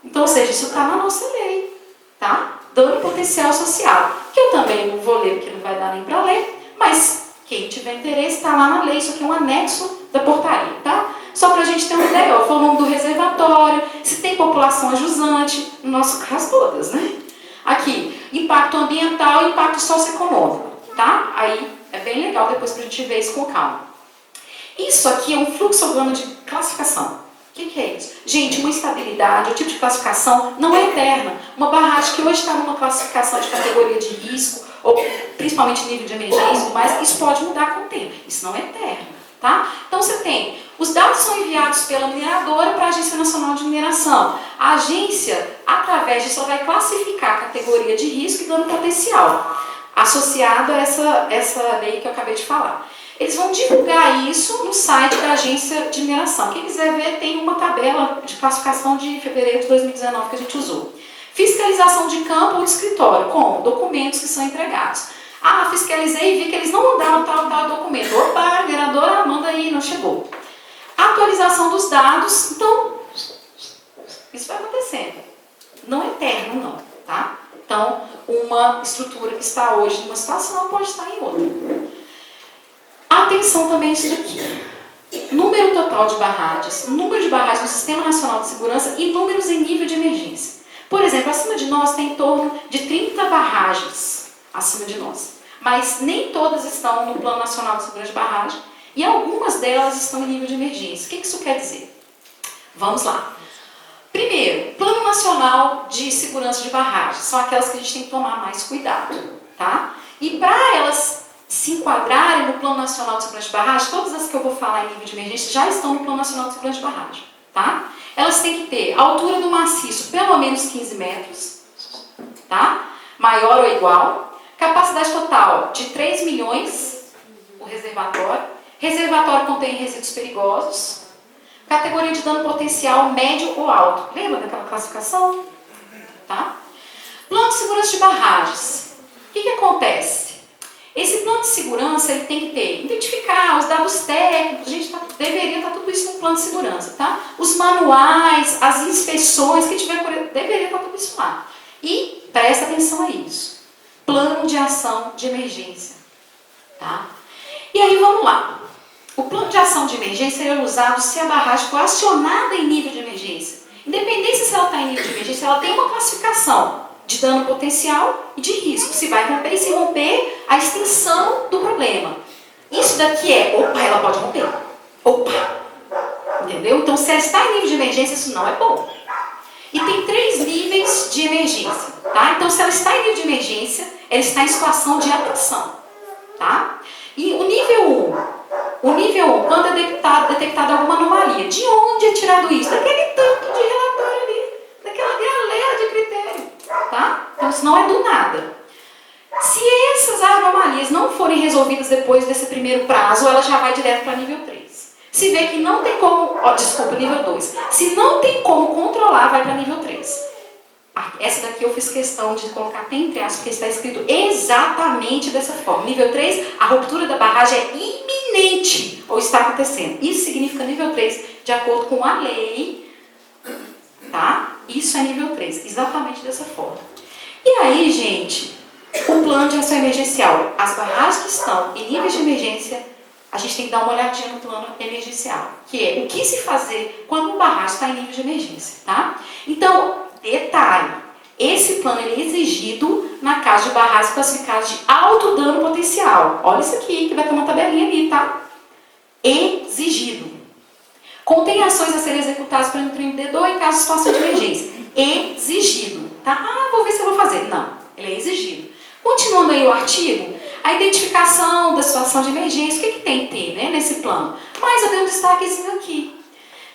Então, ou seja, isso está na nossa lei, tá? Dano potencial associado, que eu também não vou ler, porque não vai dar nem para ler, mas quem tiver interesse está lá na lei, isso aqui é um anexo da portaria, tá? Só para a gente ter uma ideia, ó, o volume do reservatório, se tem população ajusante, no nosso caso todas, né? Aqui, impacto ambiental e impacto socioeconômico, tá? Aí é bem legal depois para a gente ver isso com calma. Isso aqui é um fluxo urbano de classificação. O que é isso? Gente, uma instabilidade, o tipo de classificação não é eterna. Uma barragem que hoje está numa classificação de categoria de risco, ou principalmente nível de emergência, mas isso pode mudar com o tempo. Isso não é eterno, tá? Então você tem, os dados são enviados pela mineradora para a Agência Nacional de Mineração. A agência, através disso, ela vai classificar a categoria de risco e dano potencial, associado a essa lei que eu acabei de falar. Eles vão divulgar isso no site da Agência de Mineração. Quem quiser ver, tem uma tabela de classificação de fevereiro de 2019 que a gente usou. Fiscalização de campo ou de escritório, com documentos que são entregados. Ah, fiscalizei e vi que eles não mandaram tal documento. Opa, a mineradora manda aí, não chegou. Atualização dos dados. Então, isso vai acontecendo. Não é eterno, não, tá? Então, uma estrutura que está hoje numa situação pode estar em outra. Atenção também isso daqui. Número total de barragens, número de barragens no Sistema Nacional de Segurança e números em nível de emergência. Por exemplo, acima de nós tem em torno de 30 barragens acima de nós. Mas nem todas estão no Plano Nacional de Segurança de Barragem e algumas delas estão em nível de emergência. O que isso quer dizer? Vamos lá. Primeiro, Plano Nacional de Segurança de Barragens. São aquelas que a gente tem que tomar mais cuidado, tá? E para elas se enquadrarem no Plano Nacional de Segurança de Barragem, todas as que eu vou falar em nível de emergência já estão no Plano Nacional de Segurança de Barragem, tá? Elas têm que ter a altura do maciço pelo menos 15 metros, tá? Maior ou igual, capacidade total de 3 milhões, o reservatório contém resíduos perigosos, categoria de dano potencial médio ou alto, lembra daquela classificação? Tá? Plano de segurança de barragens, o que acontece? Esse plano de segurança ele tem que ter, identificar os dados técnicos, a gente deveria estar tudo isso no plano de segurança, tá? Os manuais, as inspeções, que tiver, deveria estar tudo isso lá. E presta atenção a isso. Plano de ação de emergência, tá? E aí vamos lá. O plano de ação de emergência é usado se a barragem for acionada em nível de emergência. Independente se ela está em nível de emergência, ela tem uma classificação de dano potencial e de risco. Se vai romper e se romper, a extensão do problema. Isso daqui opa, ela pode romper. Opa! Entendeu? Então, se ela está em nível de emergência, isso não é bom. E tem 3 níveis de emergência, tá? Então, se ela está em nível de emergência, ela está em situação de atenção, tá? E o nível 1 O nível 1, quando é detectada alguma anomalia. De onde é tirado isso? Daquele tanto de relatório ali, daquela galera de critério. Tá? Então isso não é do nada. Se essas anomalias não forem resolvidas depois desse primeiro prazo, ela já vai direto para nível 3. Se vê que não tem como, nível 2. Se não tem como controlar, vai para nível 3. Essa daqui eu fiz questão de colocar até entre aspas, porque está escrito exatamente dessa forma. Nível 3, a ruptura da barragem é iminente ou está acontecendo. Isso significa nível 3, de acordo com a lei, tá? Isso é nível 3, exatamente dessa forma. E aí, gente, o plano de ação emergencial. As barragens que estão em níveis de emergência, a gente tem que dar uma olhadinha no plano emergencial, que é o que se fazer quando uma barragem está em nível de emergência, tá? Então, detalhe, esse plano ele é exigido na caso de barragens classificadas de alto dano potencial. Olha isso aqui, que vai ter uma tabelinha ali, tá? Exigido. Contém ações a serem executadas pelo empreendedor em caso de situação de emergência. Exigido, tá? Vou ver se eu vou fazer. Não, ele é exigido. Continuando aí o artigo, a identificação da situação de emergência, o que tem que ter, né, nesse plano? Mas eu dei um destaquezinho aqui.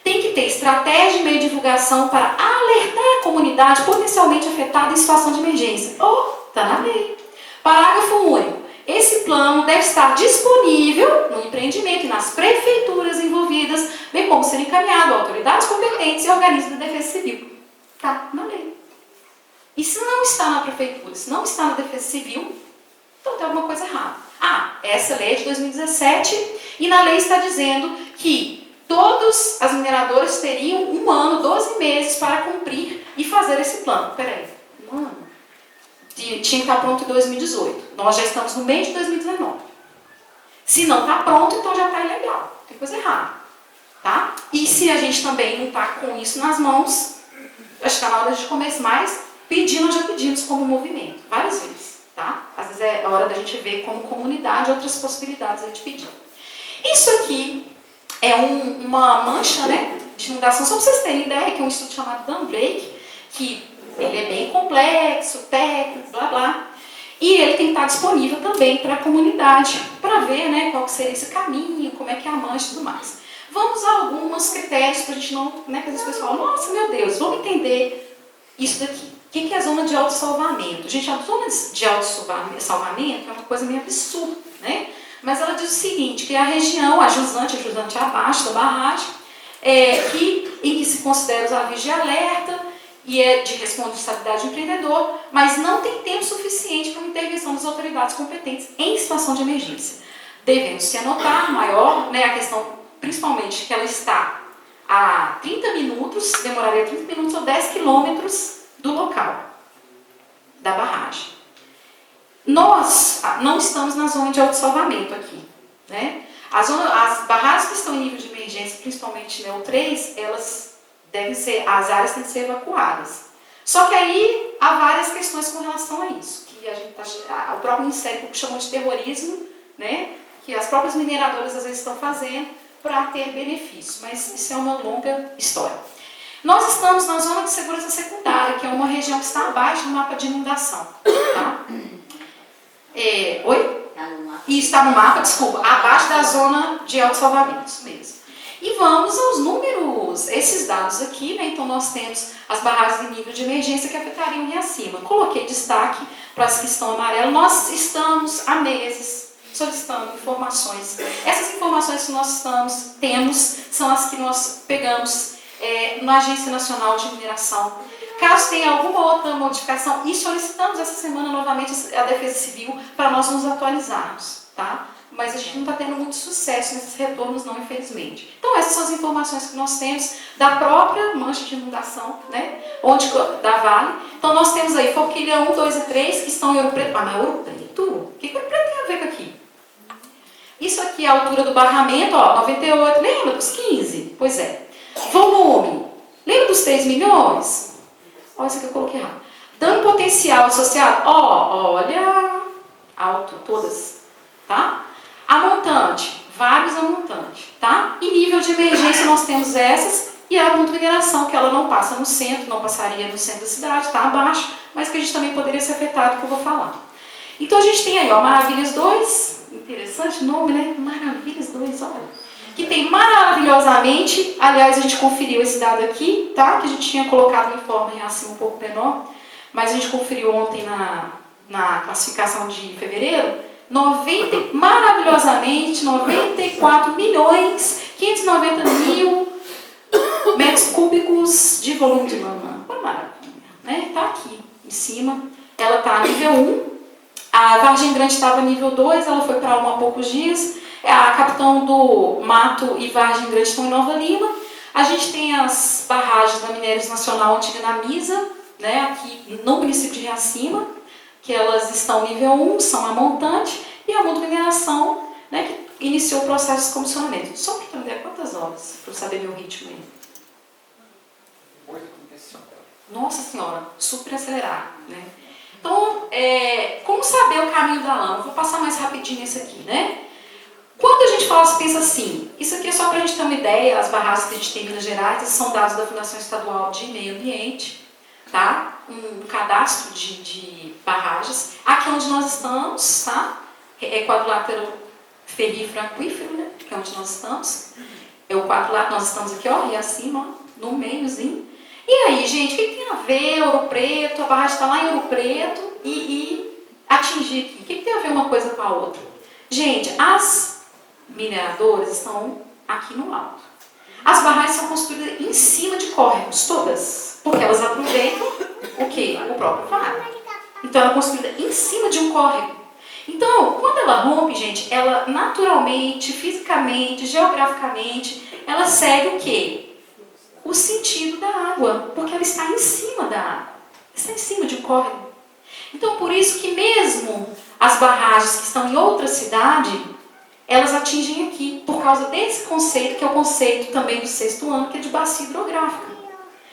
Tem que ter estratégia e meio de divulgação para alertar a comunidade potencialmente afetada em situação de emergência. Está na lei. Parágrafo único. Esse plano deve estar disponível no empreendimento e nas prefeituras envolvidas, bem como ser encaminhado a autoridades competentes e organismos da Defesa Civil. Está na lei. E se não está na prefeitura, se não está na Defesa Civil, então tem alguma coisa errada. Essa lei é de 2017 e na lei está dizendo que todas as mineradoras teriam 1 ano, 12 meses para cumprir e fazer esse plano. Peraí, 1 ano? Tinha que estar pronto em 2018. Nós já estamos no meio de 2019. Se não está pronto, então já está ilegal. Tem coisa errada. Tá? E se a gente também não está com isso nas mãos, acho que está na hora de começar mais pedindo, nós já pedimos como movimento, várias vezes. Tá? Às vezes é hora da gente ver como comunidade outras possibilidades de pedir. Isso aqui é uma mancha, né, de inundação, só para vocês terem ideia, que é um estudo chamado Dam Break, que ele é bem complexo, técnico, blá blá, e ele tem que estar disponível também para a comunidade, para ver, né, qual que seria esse caminho, como é que é a mancha e tudo mais. Vamos a alguns critérios para a gente não, né, que as pessoas falam, nossa, meu Deus, vamos entender isso daqui. O que é a zona de autossalvamento? Gente, a zona de autossalvamento é uma coisa meio absurda, né? Mas ela diz o seguinte, que é a região, a jusante abaixo da barragem, em que se considera os avisos de alerta e é de responsabilidade do empreendedor, mas não tem tempo suficiente para uma intervenção das autoridades competentes em situação de emergência. Devemos se anotar maior, né, a questão, principalmente, que ela está a 30 minutos, demoraria 30 minutos ou 10 quilômetros do local da barragem. Nós não estamos na zona de autossalvamento aqui, né? As barragens que estão em nível de emergência, principalmente nível 3, as áreas têm que ser evacuadas. Só que aí há várias questões com relação a isso, que o próprio Ministério Público chamou de terrorismo, né? Que as próprias mineradoras às vezes estão fazendo para ter benefício, mas isso é uma longa história. Nós estamos na zona de segurança secundária, que é uma região que está abaixo do mapa de inundação, tá? Oi? Está no mapa, desculpa, abaixo da zona de autossalvamento, isso mesmo. E vamos aos números, esses dados aqui, né? Então nós temos as barragens em nível de emergência que afetariam ali acima. Coloquei destaque para as que estão amarelas. Nós estamos há meses solicitando informações. Essas informações que nós temos são as que nós pegamos na Agência Nacional de Mineração. Caso tenha alguma outra modificação, e solicitamos essa semana novamente a Defesa Civil para nós nos atualizarmos, tá? Mas a gente não está tendo muito sucesso nesses retornos, não, infelizmente. Então, essas são as informações que nós temos da própria mancha de inundação, né? Da Vale. Então, nós temos aí Forquilha 1, 2 e 3, que estão em Ouro Preto. Mas Ouro Preto? O que Ouro Preto tem a ver com aqui? Isso aqui é a altura do barramento, 98. Lembra dos 15? Pois é. Volume. Lembra dos 3 milhões? Olha isso aqui eu coloquei errado. Dano potencial associado. Olha. Alto, todas. Tá? A montante. Vários a montante. Tá? E nível de emergência nós temos essas. E a ponto de mineração, que ela não passa no centro, não passaria no centro da cidade, está abaixo, mas que a gente também poderia ser afetado, que eu vou falar. Então a gente tem aí, Maravilhas 2, interessante nome, né? Maravilhas 2, olha. Que tem maravilhosamente, aliás, a gente conferiu esse dado aqui, tá? Que a gente tinha colocado em forma em acima um pouco menor, mas a gente conferiu ontem na classificação de fevereiro, maravilhosamente, 94 milhões, 590 mil metros cúbicos de volume de mama. Uma maravilha, né? Tá aqui em cima. Ela está nível 1. A Vargem Grande estava nível 2, ela foi para 1 há poucos dias. A Capitão do Mato e Vargem Grande estão em Nova Lima. A gente tem as barragens da Minérios Nacional antiga na Misa, né, aqui no município de Riacima, que elas estão nível 1, são a montante, e a Mundo Mineração, né, que iniciou o processo de comissionamento. Só para entender quantas horas, para eu saber meu ritmo aí. 8h35. Nossa Senhora, super acelerado, né? Então, como saber o caminho da lama? Vou passar mais rapidinho esse aqui, né? Quando a gente pensa assim, isso aqui é só para a gente ter uma ideia, as barragens que a gente tem em Minas Gerais, esses são dados da Fundação Estadual de Meio Ambiente, tá? Um cadastro de barragens. Aqui onde nós estamos, tá? É quadrilátero ferrífero aquífero, né? Que é onde nós estamos. É o quadrilátero, nós estamos aqui, ó, e acima, ó, no meiozinho. E aí, gente, o que tem a ver Ouro Preto? A barragem está lá em Ouro Preto e atingir aqui. O que tem a ver uma coisa com a outra? Gente, as mineradoras estão aqui no alto. As barragens são construídas em cima de córregos, todas. Porque elas aproveitam o quê? O próprio vale. Então, ela é construída em cima de um córrego. Então, quando ela rompe, gente, ela naturalmente, fisicamente, geograficamente, ela segue o quê? O sentido da água, porque ela está em cima da água, está em cima de um córrego. Então, por isso que mesmo as barragens que estão em outra cidade, elas atingem aqui, por causa desse conceito, que é o conceito também do 6º ano, que é de bacia hidrográfica.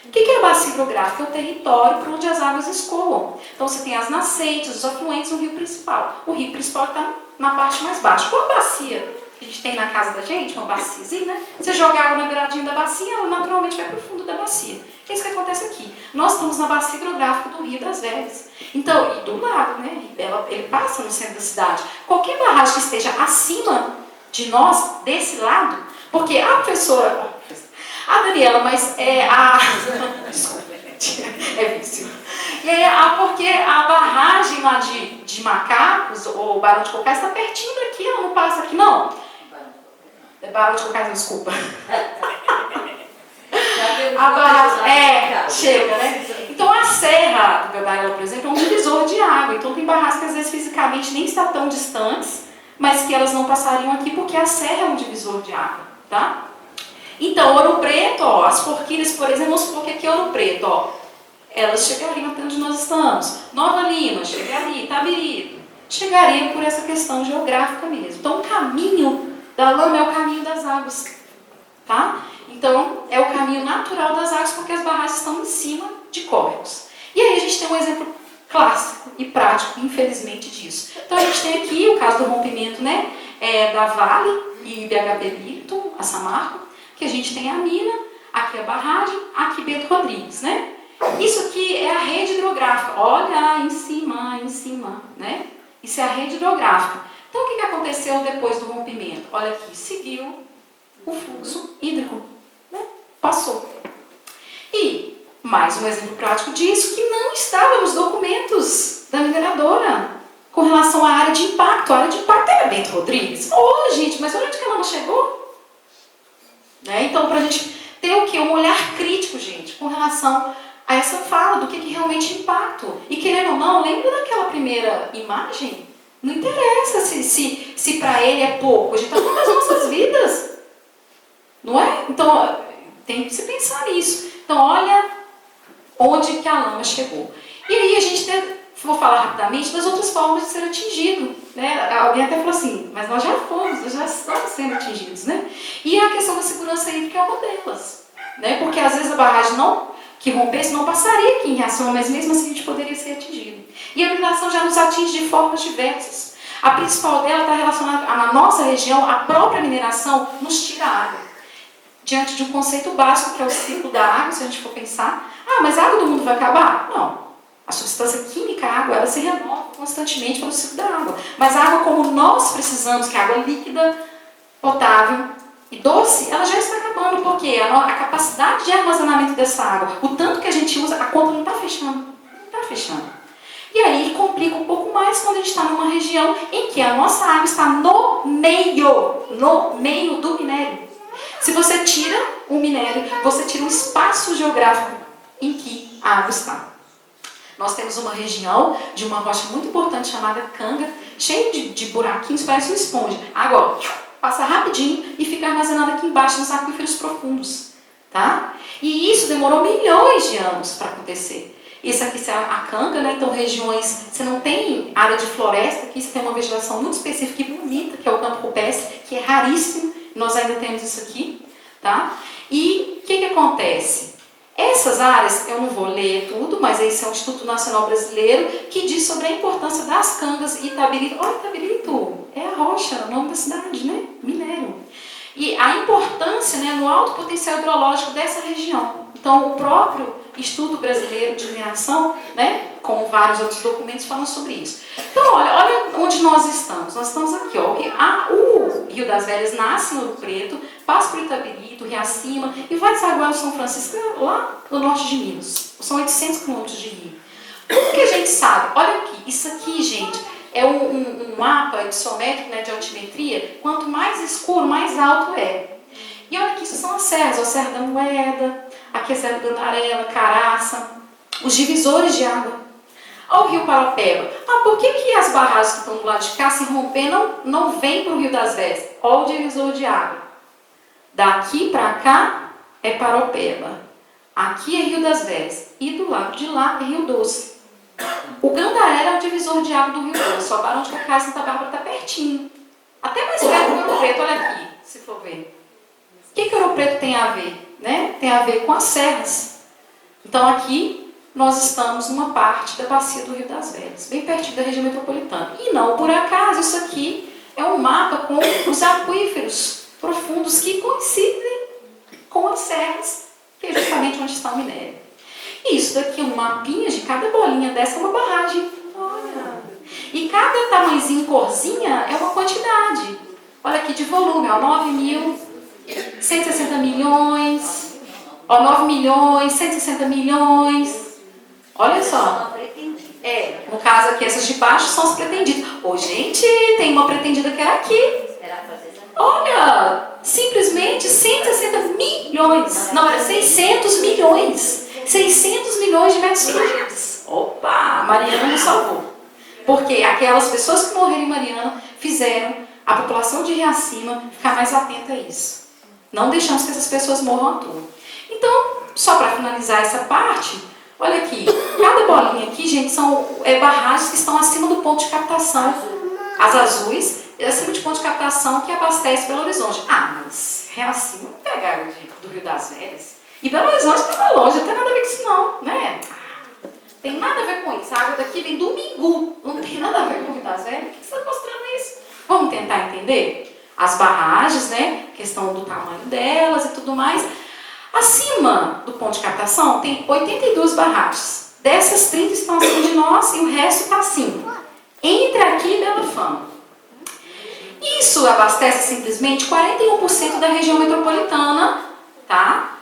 O que é a bacia hidrográfica? É o território por onde as águas escoam. Então, você tem as nascentes, os afluentes no rio principal. O rio principal está na parte mais baixa. Qual a bacia que a gente tem na casa da gente, uma baciazinha, né? Você joga água na beiradinha da bacia, ela naturalmente vai para o fundo da bacia. É isso que acontece aqui. Nós estamos na bacia hidrográfica do Rio das Velhas. Então, e do lado, né? Ele passa no centro da cidade. Qualquer barragem que esteja acima de nós, desse lado, porque a professora, a Daniela, mas desculpa, gente, é vício. E aí, porque a barragem lá de Macacos, ou Barão de Cocais, está pertinho daqui, ela não passa aqui, não. Barão de Cocais, desculpa. A barragem, chega, né? Então, a Serra do Gabriela, por exemplo, é um divisor de água. Então, tem barragens que, às vezes, fisicamente nem estão tão distantes, mas que elas não passariam aqui porque a serra é um divisor de água, tá? Então, Ouro Preto, ó, as forquilhas, por exemplo, vamos supor que aqui é Ouro Preto, ó, elas chegariam até onde nós estamos. Nova Lima, chegaria, Itabirito, chegariam por essa questão geográfica mesmo. Então, o caminho da lama é o caminho das águas, tá? Então, é o caminho natural das águas porque as barragens estão em cima de córregos. E aí a gente tem um exemplo clássico e prático, infelizmente, disso. Então, a gente tem aqui o caso do rompimento, né, da Vale e BHP Billiton, a Samarco, que a gente tem a mina, aqui a barragem, aqui Bento Rodrigues, né? Isso aqui é a rede hidrográfica. Olha, em cima, né? Isso é a rede hidrográfica. Então, o que aconteceu depois do rompimento? Olha aqui, seguiu o fluxo hídrico, né? Passou. E, mais um exemplo prático disso, que não estava nos documentos da mineradora, com relação à área de impacto. A área de impacto era Bento Rodrigues. Oh, gente, mas olha onde que ela não chegou? Né? Então, para a gente ter o quê? Um olhar crítico, gente, com relação a essa fala do que realmente é impacto. E querendo ou não, lembra daquela primeira imagem? Não interessa se para ele é pouco, a gente está falando das nossas vidas. Não é? Então, tem que se pensar nisso. Então, olha onde que a lama chegou. E aí a gente vou falar rapidamente das outras formas de ser atingido. Né? Alguém até falou assim, mas nós já estamos sendo atingidos. Né? E a questão da segurança hídrica é uma delas. Né? Porque às vezes a barragem que rompesse não passaria aqui em Riacima, mas mesmo assim a gente poderia ser atingido. E a mineração já nos atinge de formas diversas. A principal dela está relacionada na nossa região, a própria mineração nos tira água. Diante de um conceito básico que é o ciclo da água, se a gente for pensar, mas a água do mundo vai acabar? Não. A substância química, a água, ela se renova. constantemente pelo ciclo da água. Mas a água como nós precisamos, que é água líquida, potável e doce, ela já está acabando, porque a capacidade de armazenamento dessa água, o tanto que a gente usa, a conta não está fechando. Não está fechando. E aí complica um pouco mais quando a gente está numa região em que a nossa água está no meio do minério. Se você tira o minério, você tira um espaço geográfico em que a água está. Nós temos uma região de uma rocha muito importante chamada Canga, cheia de buraquinhos, parece uma esponja. A água passa rapidinho e fica armazenada aqui embaixo nos aquíferos profundos. Tá? E isso demorou milhões de anos para acontecer. Isso aqui é a Canga, né? Então regiões, você não tem área de floresta aqui, você tem uma vegetação muito específica e bonita, que é o campo rupestre, que é raríssimo, nós ainda temos isso aqui, tá? E o que acontece? Essas áreas, eu não vou ler tudo, mas esse é o Instituto Nacional Brasileiro, que diz sobre a importância das cangas e Itabirito. Olha, Itabirito é a rocha, o nome da cidade, né? Minério. E a importância, né, no alto potencial hidrológico dessa região. Então, o próprio Instituto Brasileiro de Mineração, né, como vários outros documentos, falam sobre isso. Então, olha onde nós estamos. Nós estamos aqui, ó. O Rio das Velhas nasce em Ouro Preto, passa por Itabirito, Riacima, e vai desaguar no São Francisco, lá no norte de Minas. São 800 quilômetros de rio. O que a gente sabe? Olha aqui, isso aqui, gente, é um mapa epsométrico, né, de altimetria. Quanto mais escuro, mais alto é. E olha aqui, isso são as serras, a Serra da Moeda, aqui a Serra da Cantarela, Caraça, os divisores de água. Olha o Rio Paropeba. Por que as barragens que estão do lado de cá, se romper, não vêm para o Rio das Velhas? Olha o divisor de água. Daqui para cá é Paropeba. Aqui é Rio das Velhas. E do lado de lá é Rio Doce. O Gandarela é o divisor de água do Rio Doce. O Barão de Cocais e Santa Bárbara está pertinho. Até mais perto do Ouro Preto, olha aqui, se for ver. O que Ouro Preto tem a ver? Né? Tem a ver com as serras. Então aqui nós estamos numa parte da bacia do Rio das Velhas, bem pertinho da região metropolitana. E não por acaso, isso aqui é um mapa com os aquíferos profundos que coincidem com as serras, que é justamente onde está o minério. E isso daqui é um mapinha de cada bolinha dessa, é uma barragem. Olha! E cada tamanhozinho, corzinha, é uma quantidade. Olha aqui de volume, ó, 9.160 milhões, ó, 9 milhões, 160 milhões. Olha só. No caso aqui, essas de baixo são as pretendidas. Gente, tem uma pretendida que era aqui. Olha, simplesmente 160 milhões. Não, era 600 milhões. 600 milhões de metros cúbicos. Opa, Mariana nos salvou. Porque aquelas pessoas que morreram em Mariana fizeram a população de Riacima ficar mais atenta a isso. Não deixamos que essas pessoas morram à toa. Então, só para finalizar essa parte, olha aqui, cada bolinha aqui, gente, são barragens que estão acima do ponto de captação. As azuis, acima de ponto de captação que abastece Belo Horizonte. Mas Riacima não pega água do Rio das Velhas. E Belo Horizonte está longe, não tem nada a ver com isso não, né? Tem nada a ver com isso. A água daqui vem do Mingu. Não tem nada a ver com o Rio das Velhas. Por que você está mostrando isso? Vamos tentar entender? As barragens, né? Questão do tamanho delas e tudo mais. Acima do ponto de captação tem 82 barragens. Dessas 30 estão acima de nós e o resto está acima. Entre aqui e Bela Fama. Isso abastece simplesmente 41% da região metropolitana, tá?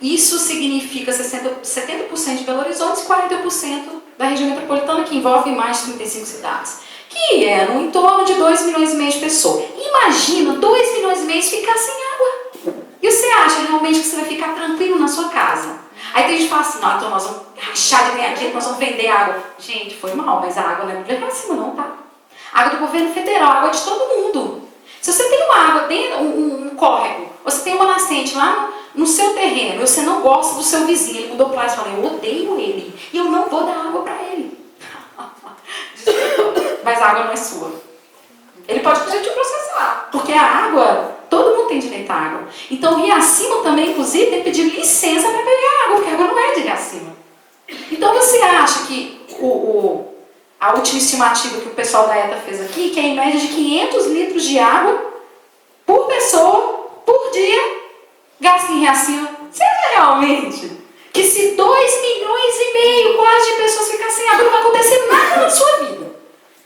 Isso significa 70% de Belo Horizonte e 40% da região metropolitana, que envolve mais de 35 cidades. Que é no entorno de 2 milhões e meio de pessoas. Imagina 2 milhões e meio ficar sem água. E você acha realmente que você vai ficar tranquilo na sua casa? Aí tem gente que fala assim, não, então nós vamos rachar de ganhar dinheiro, nós vamos vender água. Gente, foi mal, mas a água não é muito lá cima não, tá? A água do governo federal, a água de todo mundo. Se você tem uma água dentro, um córrego, você tem uma nascente lá no seu terreno, você não gosta do seu vizinho, ele mudou para lá e fala, eu odeio ele, e eu não vou dar água para ele. Mas a água não é sua. Ele pode pedir te processar, porque a água, todo mundo tem direito à água. Então o Riacima também, inclusive, tem que pedir licença para beber água, porque a água não é de Riacima. Então você acha que a última estimativa que o pessoal da ETA fez aqui, que é em média de 500 litros de água por pessoa, por dia, gasta em Riacima? Você acha realmente que se 2 milhões e meio quase de pessoas ficarem sem água, não vai acontecer nada na sua vida?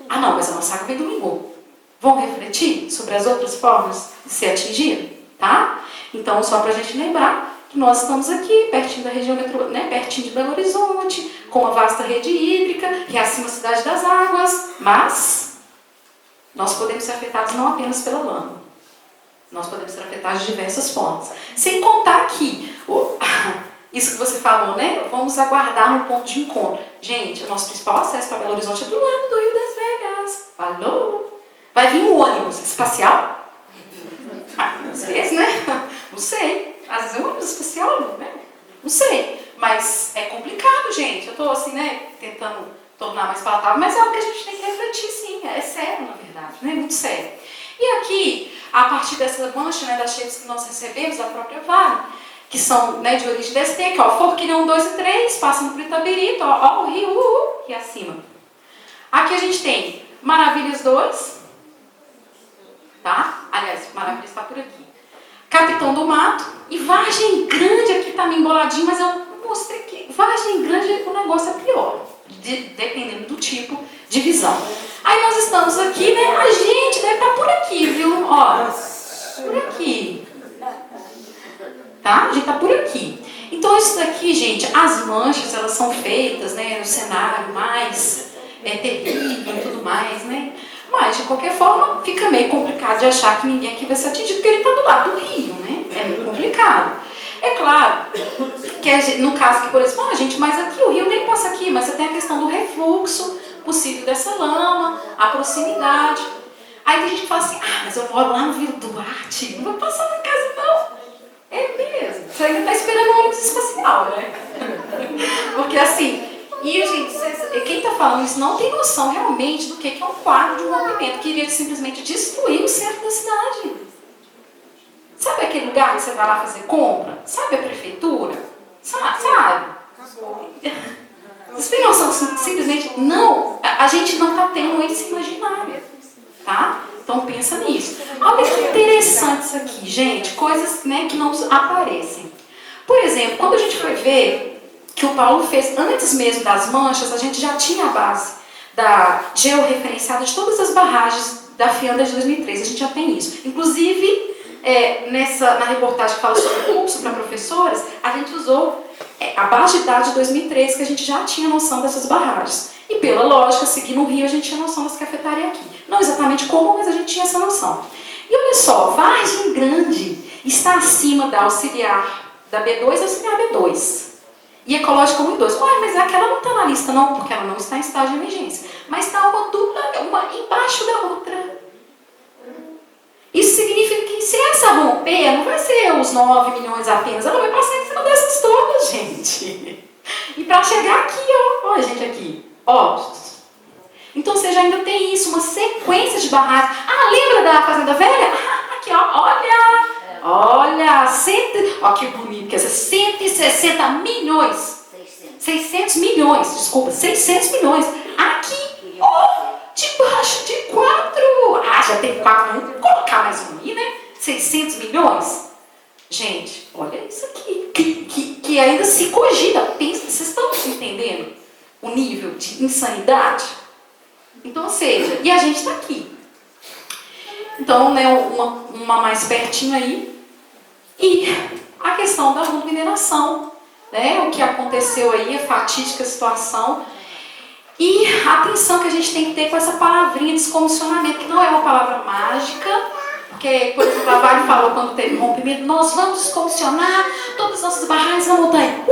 Ah, não, mas a nossa água vem do Mingu. Vão refletir sobre as outras formas de ser atingido, tá? Então, só para a gente lembrar que nós estamos aqui, pertinho da região metropolitana, né, pertinho de Belo Horizonte, com uma vasta rede hídrica, reacima a cidade das águas, mas nós podemos ser afetados não apenas pela lama. Nós podemos ser afetados de diversas formas. Sem contar que, isso que você falou, né? Vamos aguardar no ponto de encontro. Gente, o nosso principal acesso para Belo Horizonte é do lado do Rio das Vegas. Falou? Vai vir um ônibus espacial? Às vezes, né? Não sei. Às vezes é um ônibus espacial, né? Não sei. Mas é complicado, gente. Eu estou assim, né? Tentando tornar mais palatável, mas é algo que a gente tem que refletir, sim. É sério, na verdade, né? Muito sério. E aqui, a partir dessa mancha, né, das cheias que nós recebemos da própria Vale, que são, né, de origem desse aqui, ó, Forquilhão 2 e 3, passando por Itabirito, ó, o rio, e acima. Aqui a gente tem Maravilhas 2, tá? Aliás, Maravilhas está por aqui. Capitão do Mato e Vargem Grande, aqui tá meio emboladinho, mas eu mostrei que Vargem Grande o negócio é pior, dependendo do tipo de visão. Aí nós estamos aqui, né? A gente deve estar por aqui, viu? Ó, por aqui. Tá? A gente está por aqui. Então, isso daqui, gente, as manchas, elas são feitas, né, no cenário mais terrível e tudo mais, né? Mas, de qualquer forma, fica meio complicado de achar que ninguém aqui vai ser atingido, porque ele está do lado do rio, né? É meio complicado. É claro que, no caso que, por exemplo, gente, mas aqui o rio nem passa aqui, mas você tem a questão do refluxo possível dessa lama, a proximidade. Aí tem gente que fala assim, mas eu moro lá no Vila Duarte, não vou passar na casa, não. É mesmo. Você ainda está esperando um ônibus espacial, né? Porque assim, e gente, quem está falando isso não tem noção realmente do que é um quadro de um rompimento, que iria simplesmente destruir o centro da cidade. Sabe aquele lugar que você vai lá fazer compra? Sabe a prefeitura? Sabe? Vocês têm noção que simplesmente não, a gente não está tendo esse imaginário, tá? Então pensa nisso. Olha que interessante isso aqui, gente, coisas, né, que não aparecem. Por exemplo, quando a gente foi ver que o Paulo fez, antes mesmo das manchas, a gente já tinha a base da georreferenciada de todas as barragens da Fianda de 2003, a gente já tem isso. Inclusive, na reportagem que fala sobre o curso para professores, a gente usou a base de dados de 2003, que a gente já tinha noção dessas barragens. E pela lógica, seguindo o rio, a gente tinha noção das que afetariam aqui. Não exatamente como, mas a gente tinha essa noção. E olha só, Vargem Grande está acima da auxiliar da B2 e auxiliar B2. E ecológica 1 e 2. Ué, mas aquela não está na lista, não, porque ela não está em estágio de emergência. Mas está uma dupla, uma embaixo da outra. Isso significa que se essa romper, não vai ser os 9 milhões apenas, ela vai passar em cima dessas todas, gente. E para chegar aqui, ó, gente, aqui, ó. Então você já ainda tem isso, uma sequência de barragens. Lembra da Fazenda Velha? Aqui, ó, olha, ó que bonito, quer dizer, 160 milhões. 600 milhões, desculpa, 600 milhões. Aqui, ó. Debaixo de 4. Já tem 4, vamos colocar mais um aí, né? 600 milhões. Gente, olha isso aqui. Que ainda se cogita. Pensa, vocês estão entendendo o nível de insanidade? Então, ou seja, e a gente está aqui. Então, né, uma mais pertinho aí. E a questão da mineração, né? O que aconteceu aí, a fatídica situação. E a atenção que a gente tem que ter com essa palavrinha descomissionamento, que não é uma palavra mágica, porque, por exemplo, a Vale falou quando teve rompimento, nós vamos descomissionar todas as nossas barragens na montanha.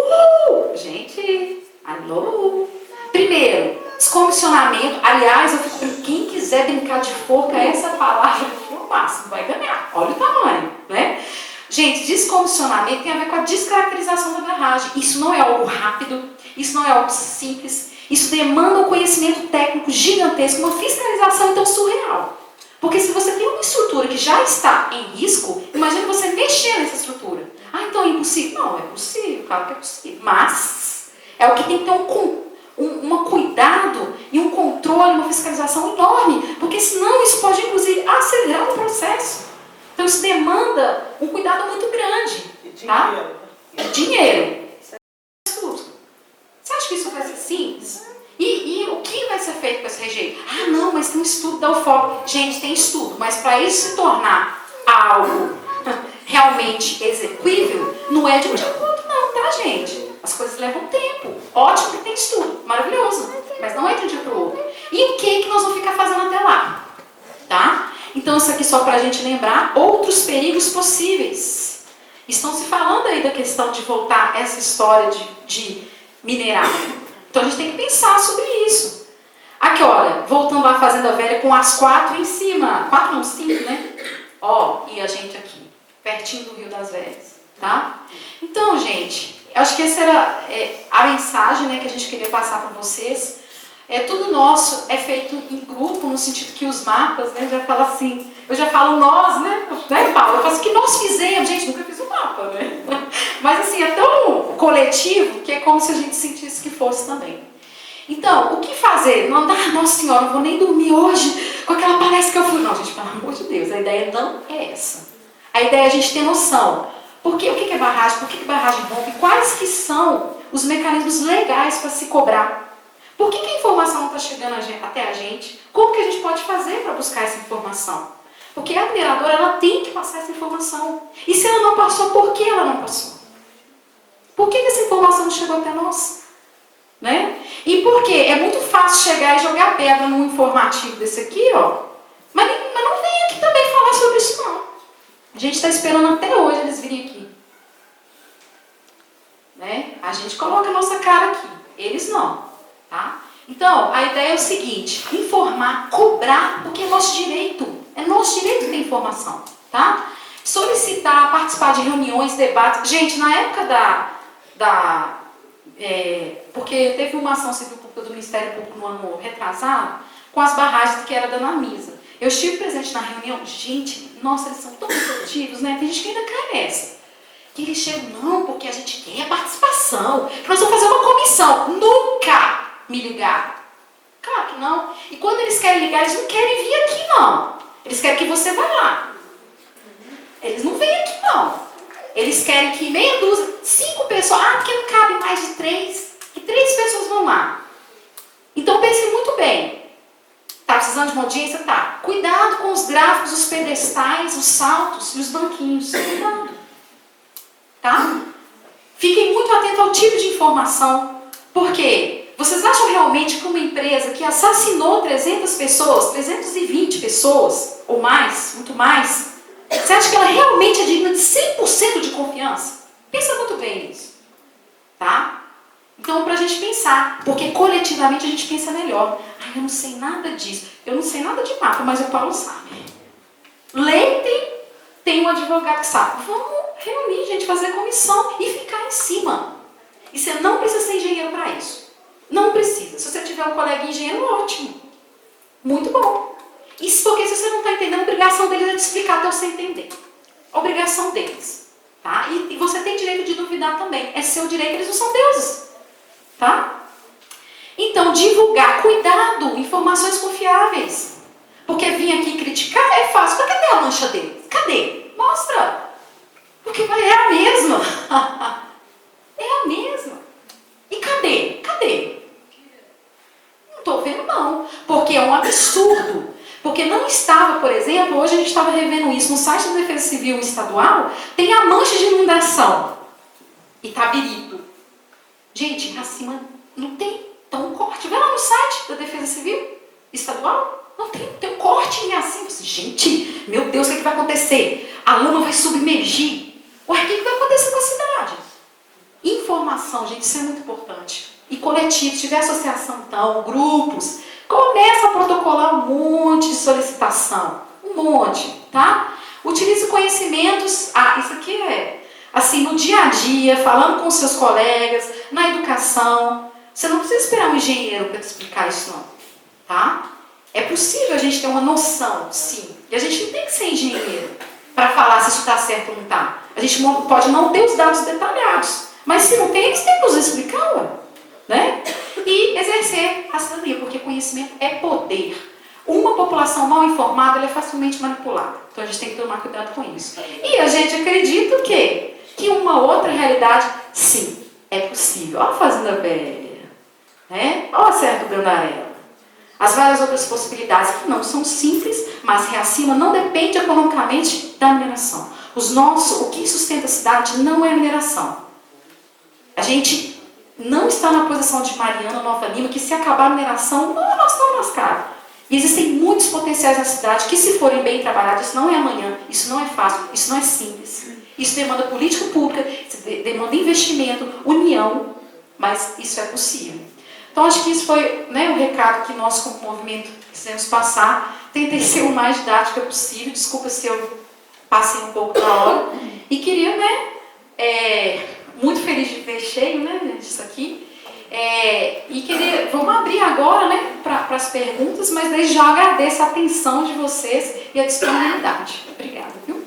Gente, alô? Primeiro, descomissionamento, aliás, quem quiser brincar de forca, essa palavra é o máximo, vai ganhar. Olha o tamanho, né? Gente, descomissionamento tem a ver com a descaracterização da barragem. Isso não é algo rápido, isso não é algo simples. Isso demanda um conhecimento técnico gigantesco, uma fiscalização então surreal. Porque se você tem uma estrutura que já está em risco, imagine você mexer nessa estrutura. Então é impossível? Não, é possível, claro que é possível. Mas é o que tem que ter um cuidado e um controle, uma fiscalização enorme. Porque senão isso pode inclusive acelerar o processo. Então isso demanda um cuidado muito grande. Tá? Dinheiro. Você acha que isso vai ser simples? E o que vai ser feito com esse rejeito? Não, mas um estudo da UFOP. Gente, tem estudo, mas para isso se tornar algo realmente execuível, não é de um dia para o outro não, tá, gente? As coisas levam tempo. Ótimo que tem estudo, maravilhoso, mas não é de um dia para o outro. E o que nós vamos ficar fazendo até lá? Tá? Então isso aqui só para a gente lembrar outros perigos possíveis. Estão se falando aí da questão de voltar essa história de minerar. Então a gente tem que pensar sobre isso. Aqui, olha, voltando à Fazenda Velha com as 4 em cima. 4 não, 5, né? Ó, e a gente aqui, pertinho do Rio das Velhas, tá? Então, gente, acho que essa era a mensagem, né, que a gente queria passar para vocês. Tudo nosso é feito em grupo, no sentido que os mapas, né, já fala assim, eu já falo nós, né, Paulo? Eu falo assim, que nós fizemos, gente, nunca fiz um mapa, né? Mas assim, é tão coletivo que é como se a gente sentisse que fosse também. Então, o que fazer? Não andar, nossa senhora, não vou nem dormir hoje com aquela palestra que eu fui. Não, gente, pelo amor de Deus, a ideia não é essa. A ideia é a gente ter noção. O que é barragem? Por que barragem rompe? Quais que são os mecanismos legais para se cobrar? Por que a informação não está chegando até a gente? Como que a gente pode fazer para buscar essa informação? Porque a mineradora, ela tem que passar essa informação. E se ela não passou, por que ela não passou? Por que essa informação não chegou até nós? Né? E por quê? É muito fácil chegar e jogar pedra num informativo desse aqui, ó. Mas não vem aqui também falar sobre isso, não. A gente está esperando até hoje eles virem aqui. Né? A gente coloca a nossa cara aqui. Eles não. Tá? Então, a ideia é o seguinte: informar, cobrar, porque é nosso direito. É nosso direito ter informação. Tá? Solicitar, participar de reuniões, debates. Gente, na época porque teve uma ação civil pública do Ministério Público no ano retrasado com as barragens que era da Anamisa. Eu estive presente na reunião. Gente, nossa, eles são tão receptivos, né? Tem gente que ainda cai nessa. Que eles chegam, não, porque a gente quer a participação, que nós vamos fazer uma comissão. Nunca me ligaram. Claro que não. E quando eles querem ligar, eles não querem vir aqui, não. Eles querem que você vá lá. Eles não vêm aqui, não. Eles querem que meia dúzia, 5 pessoas, porque não cabe mais de 3, que 3 pessoas vão lá. Então pense muito bem. Tá precisando de uma audiência? Tá. Cuidado com os gráficos, os pedestais, os saltos e os banquinhos. Cuidado. Tá? Fiquem muito atentos ao tipo de informação. Por quê? Vocês acham realmente que uma empresa que assassinou 300 pessoas, 320 pessoas, ou mais, muito mais, você acha que ela realmente é digna de 100% de confiança? Pensa muito bem nisso. Tá? Então, para a gente pensar, porque coletivamente a gente pensa melhor. Eu não sei nada disso. Eu não sei nada de mapa, mas o Paulo sabe. Leitem, tem um advogado que sabe. Vamos reunir, gente, fazer comissão e ficar em cima. E você não precisa ser engenheiro para isso. Não precisa. Se você tiver um colega engenheiro, ótimo. Muito bom. Isso porque se você não está entendendo, a obrigação deles é te explicar até você entender. A obrigação deles. Tá? E você tem direito de duvidar também. É seu direito, eles não são deuses. Tá? Então, divulgar, cuidado, informações confiáveis. Porque vir aqui criticar é fácil. Mas cadê a mancha deles? Cadê? Mostra. Porque é a mesma. É a mesma. E cadê? Cadê? Não estou vendo, não. Porque é um absurdo. Porque não estava, por exemplo, hoje a gente estava revendo isso, no site da Defesa Civil Estadual, tem a mancha de inundação. Itabirito. Gente, acima não tem. Então, um corte. Vai lá no site da Defesa Civil Estadual. Não tem um corte em assim. Você, gente, meu Deus, o que vai acontecer? A lama vai submergir. Ué, o que vai acontecer com a cidade? Informação, gente, isso é muito importante. E coletivo, se tiver associação, então, grupos, começa a protocolar um monte de solicitação. Um monte, tá? Utilize conhecimentos. Isso aqui é, assim, no dia a dia, falando com seus colegas, na educação. Você não precisa esperar um engenheiro para te explicar isso, não. Tá? É possível a gente ter uma noção, sim. E a gente não tem que ser engenheiro para falar se isso está certo ou não está. A gente pode não ter os dados detalhados. Mas se não tem, eles têm que nos explicar, ué. Né? E exercer a cidadania, porque conhecimento é poder. Uma população mal informada ela é facilmente manipulada. Então a gente tem que tomar cuidado com isso. E a gente acredita o quê? Que uma outra realidade, sim, é possível. Olha a Fazenda Velha. Né? Olha a Serra do Gandarela. As várias outras possibilidades que não são simples, mas reacima, não depende economicamente da mineração. O que sustenta a cidade não é a mineração. A gente não está na posição de Mariana Nova Lima, que se acabar a mineração, nós estamos lascados. E existem muitos potenciais na cidade que, se forem bem trabalhados, isso não é amanhã, isso não é fácil, isso não é simples. Isso demanda política pública, demanda investimento, união, mas isso é possível. Então, acho que isso foi, né, o recado que nós, como movimento, quisemos passar. Tentei ser o mais didática possível, desculpa se eu passei um pouco da hora. E queria, né, muito feliz de ver cheio, né, disso aqui. Vamos abrir agora, né, para as perguntas, mas desde já agradeço a atenção de vocês e a disponibilidade. Obrigada, viu?